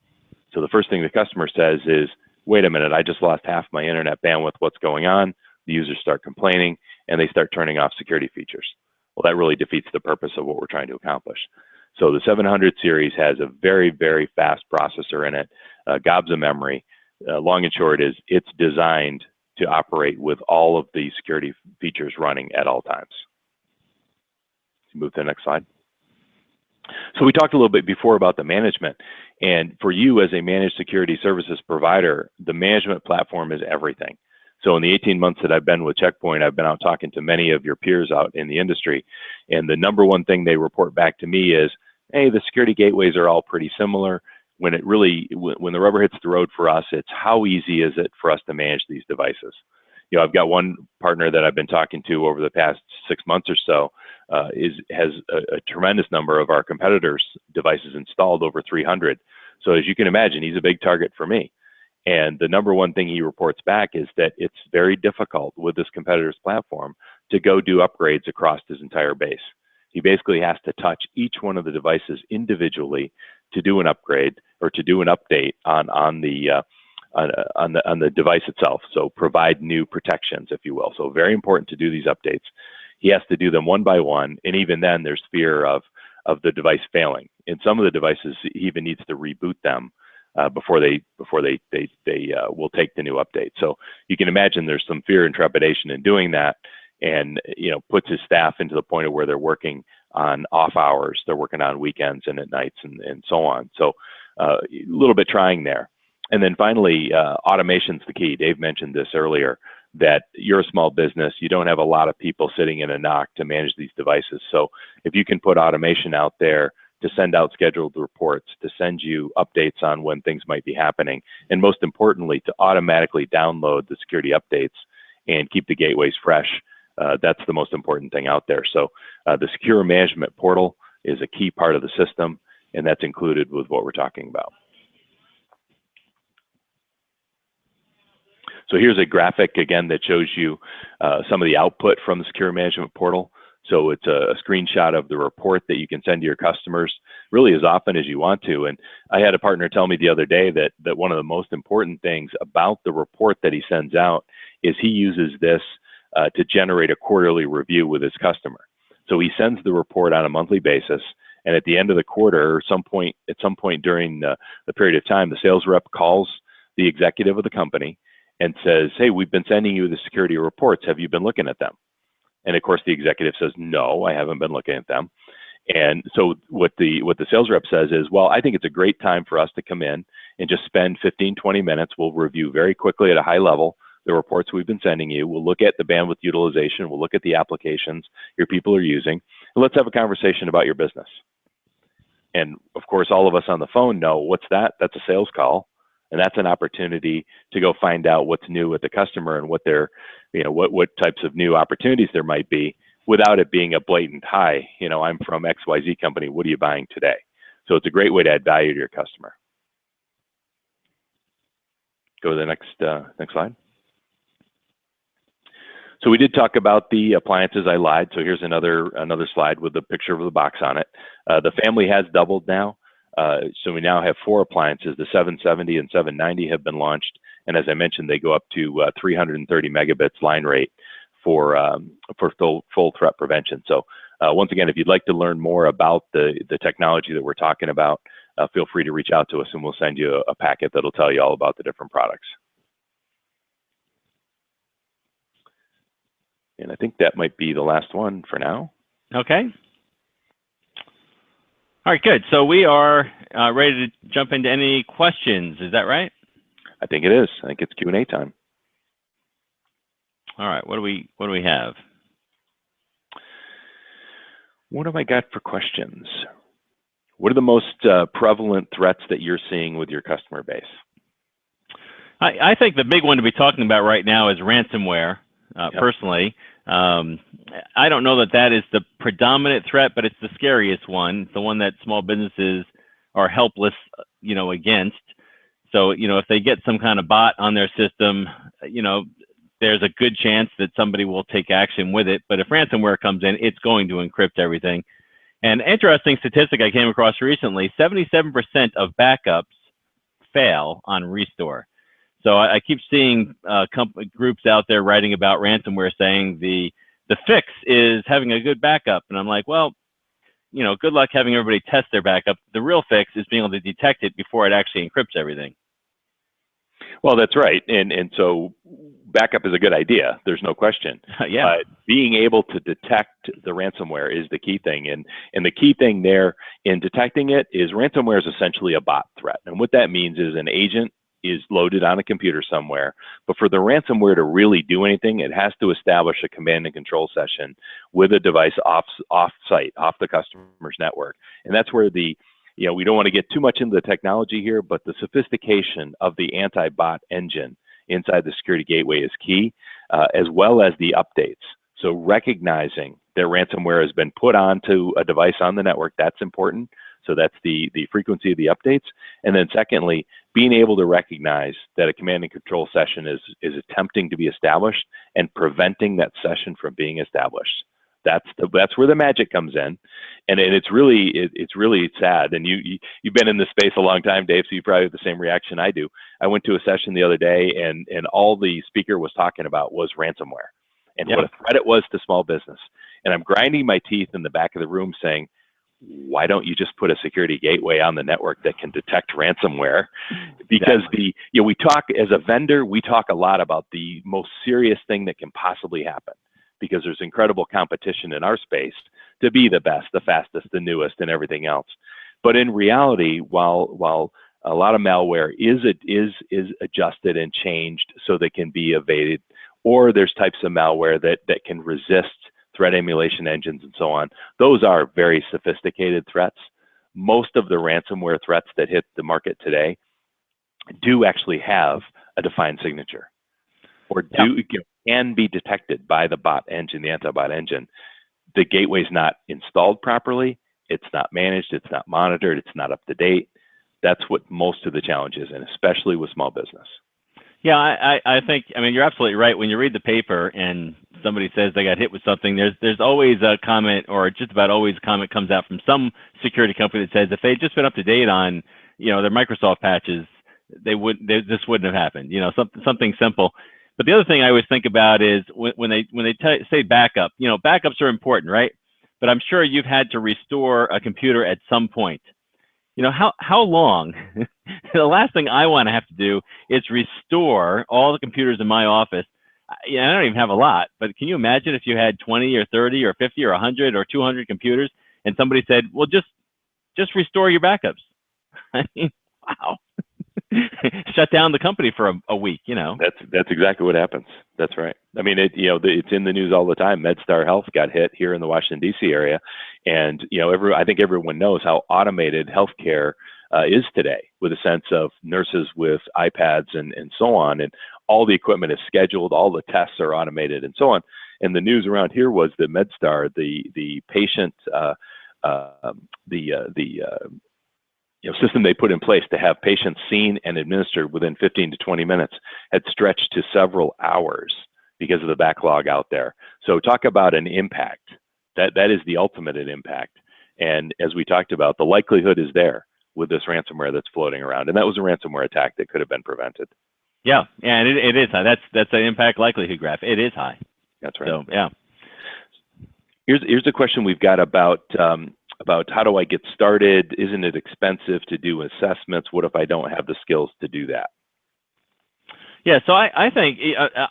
So the first thing the customer says is, wait a minute, I just lost half my internet bandwidth. What's going on? The users start complaining and they start turning off security features. Well, that really defeats the purpose of what we're trying to accomplish. So the 700 series has a very, very fast processor in it, gobs of memory. Long and short is it's designed to operate with all of the security features running at all times. Move to the next slide. So we talked a little bit before about the management, and for you as a managed security services provider, the management platform is everything. So in the 18 months that I've been with Check Point, I've been out talking to many of your peers out in the industry, and the number one thing they report back to me is, hey, the security gateways are all pretty similar. When the rubber hits the road for us, it's how easy is it for us to manage these devices? I've got one partner that I've been talking to over the past 6 months or so, has a tremendous number of our competitors' devices installed, over 300. So as you can imagine, he's a big target for me. And the number one thing he reports back is that it's very difficult with this competitor's platform to go do upgrades across his entire base. He basically has to touch each one of the devices individually to do an upgrade or to do an update on the device itself. So provide new protections, if you will. So very important to do these updates. He has to do them one by one, and even then, there's fear of the device failing. In some of the devices, he even needs to reboot them before they will take the new update. So you can imagine there's some fear and trepidation in doing that, and puts his staff into the point of where they're working on off hours, they're working on weekends and at nights and so on. So a little bit trying there. And then finally, automation's the key. Dave mentioned this earlier, that you're a small business, you don't have a lot of people sitting in a NOC to manage these devices. So if you can put automation out there to send out scheduled reports, to send you updates on when things might be happening, and most importantly, to automatically download the security updates and keep the gateways fresh, that's the most important thing out there. So the secure management portal is a key part of the system, and that's included with what we're talking about. So here's a graphic, again, that shows you some of the output from the secure management portal. So it's a screenshot of the report that you can send to your customers really as often as you want to. And I had a partner tell me the other day that one of the most important things about the report that he sends out is he uses this to generate a quarterly review with his customer. So he sends the report on a monthly basis, and at the end of the quarter, or at some point during the period of time, the sales rep calls the executive of the company and says, "Hey, we've been sending you the security reports. Have you been looking at them?" And of course, the executive says, "No, I haven't been looking at them." And so what the sales rep says is, "Well, I think it's a great time for us to come in and just spend 15, 20 minutes. We'll review very quickly at a high level the reports we've been sending you. We'll look at the bandwidth utilization. We'll look at the applications your people are using. And let's have a conversation about your business." And of course, all of us on the phone know, what's that? That's a sales call. And that's an opportunity to go find out what's new with the customer and what their, what types of new opportunities there might be, without it being a blatant, "Hi, I'm from XYZ company. What are you buying today?" So it's a great way to add value to your customer. Go to the next slide. So we did talk about the appliances. I lied. So here's another slide with the picture of the box on it. The family has doubled now. So we now have 4 appliances. The 770 and 790 have been launched, and as I mentioned, they go up to 330 megabits line rate for full threat prevention. So once again, if you'd like to learn more about the technology that we're talking about, feel free to reach out to us, and we'll send you a packet that'll tell you all about the different products. And I think that might be the last one for now. Okay. All right, good. So we are ready to jump into any questions. Is that right? I think it is. I think it's Q&A time. All right. What do we have? What have I got for questions? What are the most prevalent threats that you're seeing with your customer base? I think the big one to be talking about right now is ransomware. Yep. Personally, I don't know that is the predominant threat, but it's the scariest one. It's the one that small businesses are helpless, against. So, if they get some kind of bot on their system, there's a good chance that somebody will take action with it. But if ransomware comes in, it's going to encrypt everything. And interesting statistic I came across recently, 77% of backups fail on restore. So I keep seeing groups out there writing about ransomware saying the fix is having a good backup. And I'm like, well, good luck having everybody test their backup. The real fix is being able to detect it before it actually encrypts everything. Well, that's right. And so backup is a good idea. There's no question. Yeah. Being able to detect the ransomware is the key thing. And the key thing there in detecting it is ransomware is essentially a bot threat. And what that means is an agent is loaded on a computer somewhere, but for the ransomware to really do anything, it has to establish a command and control session with a device off-site, off the customer's network. And that's where we don't want to get too much into the technology here, but the sophistication of the anti-bot engine inside the security gateway is key, as well as the updates. So recognizing that ransomware has been put onto a device on the network, that's important. So that's the frequency of the updates. And then secondly, being able to recognize that a command and control session is attempting to be established and preventing that session from being established. That's where the magic comes in, and it's really sad. And you've been in this space a long time, Dave, so you probably have the same reaction I do. I went to a session the other day, and all the speaker was talking about was ransomware, and what a threat it was to small business. And I'm grinding my teeth in the back of the room, saying, why don't you just put a security gateway on the network that can detect ransomware? Because we talk as a vendor, we talk a lot about the most serious thing that can possibly happen, because there's incredible competition in our space to be the best, the fastest, the newest, and everything else. But in reality, while a lot of malware is adjusted and changed so they can be evaded, or there's types of malware that can resist threat emulation engines and so on, those are very sophisticated threats. Most of the ransomware threats that hit the market today do actually have a defined signature, or can be detected by the bot engine, the anti-bot engine. The gateway's not installed properly, it's not managed, it's not monitored, it's not up to date. That's what most of the challenge is, and especially with small business. Yeah, I think, I mean, you're absolutely right. When you read the paper and somebody says they got hit with something, there's always a comment, or just about always a comment comes out from some security company that says if they'd just been up to date on, their Microsoft patches, this wouldn't have happened. Something simple. But the other thing I always think about is when they say backup, backups are important, right? But I'm sure you've had to restore a computer at some point. How long? The last thing I want to have to do is restore all the computers in my office. I don't even have a lot, but can you imagine if you had 20 or 30 or 50 or 100 or 200 computers, and somebody said, well, just restore your backups? I mean, wow. Shut down the company for a week, That's exactly what happens. That's right. I mean, it's in the news all the time. MedStar Health got hit here in the Washington D.C. area, and I think everyone knows how automated healthcare is today, with a sense of nurses with iPads and so on, and all the equipment is scheduled, all the tests are automated, and so on. And the news around here was that MedStar, the patient, system they put in place to have patients seen and administered within 15 to 20 minutes had stretched to several hours because of the backlog out there. So talk about an impact. That is the ultimate impact. And as we talked about, the likelihood is there with this ransomware that's floating around. And that was a ransomware attack that could have been prevented. Yeah, and it is high. That's an impact likelihood graph. It is high. That's right. So, yeah. Here's a question we've got about how do I get started? Isn't it expensive to do assessments? What if I don't have the skills to do that? Yeah, so I think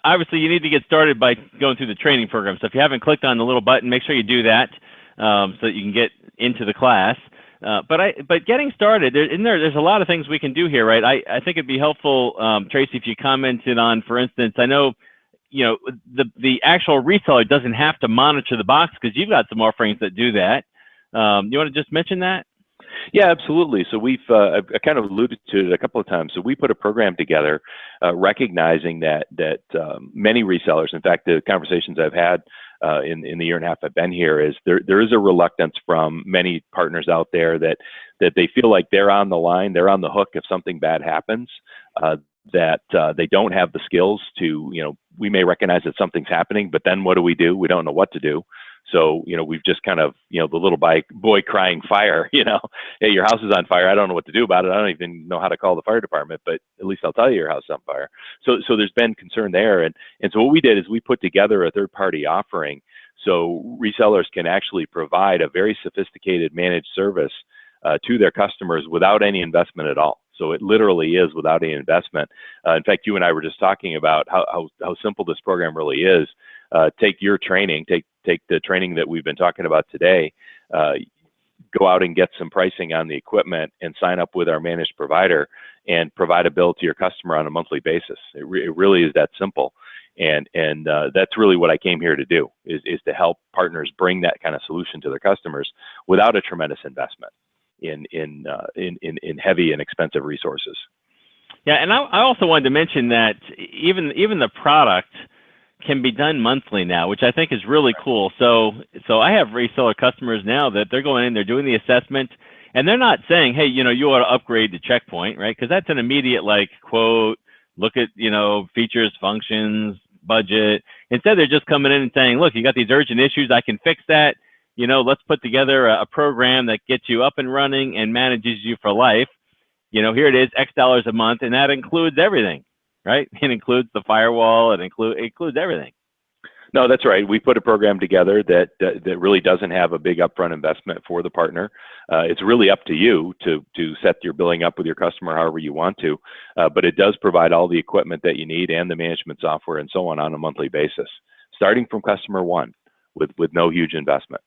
obviously you need to get started by going through the training program. So if you haven't clicked on the little button, make sure you do that so that you can get into the class. But getting started, there's a lot of things we can do here, right? I think it'd be helpful, Tracy, if you commented on, for instance, I know the actual reseller doesn't have to monitor the box because you've got some offerings that do that. You want to just mention that? Yeah, absolutely. So I kind of alluded to it a couple of times. So we put a program together, recognizing that many resellers, in fact, the conversations I've had in the year and a half I've been here, is there is a reluctance from many partners out there that they feel like they're on the line, they're on the hook if something bad happens, that they don't have the skills to, we may recognize that something's happening, but then what do? We don't know what to do. So, we've just kind of, the little boy crying fire, hey, your house is on fire. I don't know what to do about it. I don't even know how to call the fire department, but at least I'll tell you your house is on fire. So there's been concern there. And so what we did is we put together a third-party offering so resellers can actually provide a very sophisticated managed service to their customers without any investment at all. So it literally is without any investment. In fact, you and I were just talking about how simple this program really is. Take your training, take the training that we've been talking about today, go out and get some pricing on the equipment and sign up with our managed provider and provide a bill to your customer on a monthly basis. It really is that simple. And that's really what I came here to do, is to help partners bring that kind of solution to their customers without a tremendous investment in heavy and expensive resources. Yeah, and I also wanted to mention that even the product can be done monthly now, which I think is really cool. So I have reseller customers now that they're going in, they're doing the assessment, and they're not saying, hey, you ought to upgrade to Checkpoint, right? Because that's an immediate quote, look at, features, functions, budget. Instead, they're just coming in and saying, look, you got these urgent issues, I can fix that. You know, let's put together a program that gets you up and running and manages you for life. You know, here it is, X dollars a month, and that includes everything, right? It includes the firewall, it includes everything. No, that's right. We put a program together that really doesn't have a big upfront investment for the partner. It's really up to you to set your billing up with your customer however you want to, but it does provide all the equipment that you need and the management software and so on a monthly basis, starting from customer one with no huge investment.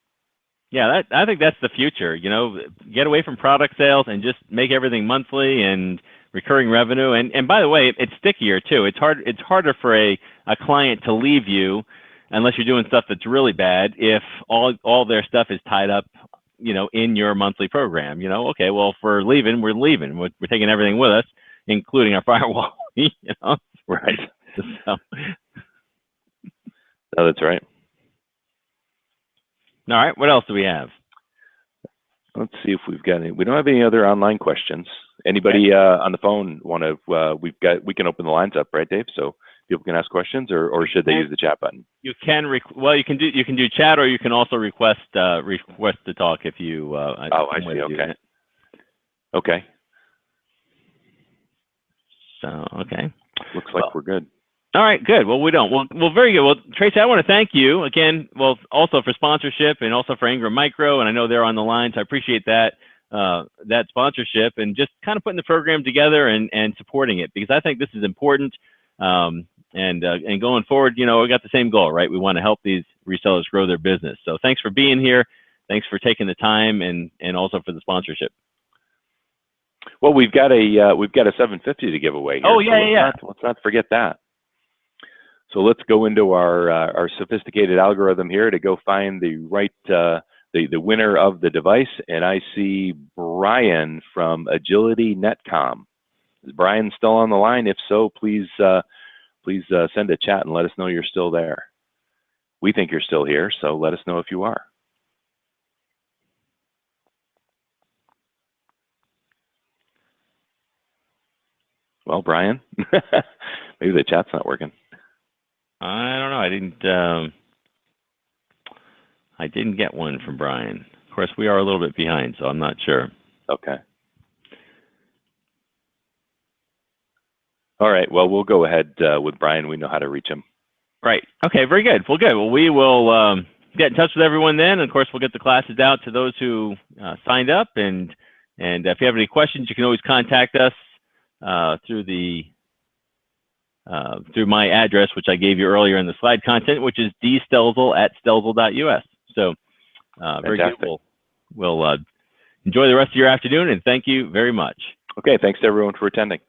Yeah, I think that's the future. You know, get away from product sales and just make everything monthly and recurring revenue. And by the way, it's stickier too. It's harder for a client to leave you unless you're doing stuff that's really bad, if all their stuff is tied up, you know, in your monthly program. You know, okay, well, if we're leaving, we're leaving. We're taking everything with us, including our firewall. You know, right? So. No, that's right. All right, what else do we have? Let's see if we've got any. We don't have any other online questions. Anybody on the phone want to? We can open the lines up, right, Dave? So people can ask questions, or should they use the chat button? You can you can do chat, or you can also request to talk if you. I see. Okay. Okay. So okay. Looks like we're good. All right, good. Well, we don't. Well, very good. Well, Tracy, I want to thank you again. Well, also for sponsorship and also for Ingram Micro, and I know they're on the line, so I appreciate that sponsorship and just kind of putting the program together and supporting it, because I think this is important. And going forward, you know, we got the same goal, right? We want to help these resellers grow their business. So thanks for being here. Thanks for taking the time and also for the sponsorship. Well, we've got a 750 to give away here. Oh yeah, Let's not forget that. So let's go into our sophisticated algorithm here to go find the right the winner of the device. And I see Brian from Agility Netcom. Is Brian still on the line? If so, please send a chat and let us know you're still there. We think you're still here, so let us know if you are. Well, Brian, maybe the chat's not working. I don't know. I didn't get one from Brian. Of course, we are a little bit behind, so I'm not sure. Okay. All right. Well, we'll go ahead with Brian. We know how to reach him. Right. Okay. Very good. Well, good. Well, we will get in touch with everyone then. And of course, we'll get the classes out to those who signed up. And if you have any questions, you can always contact us through my address, which I gave you earlier in the slide content, which is dstelzel@stelzel.us. So very good. We'll enjoy the rest of your afternoon, and thank you very much. Okay, thanks to everyone for attending.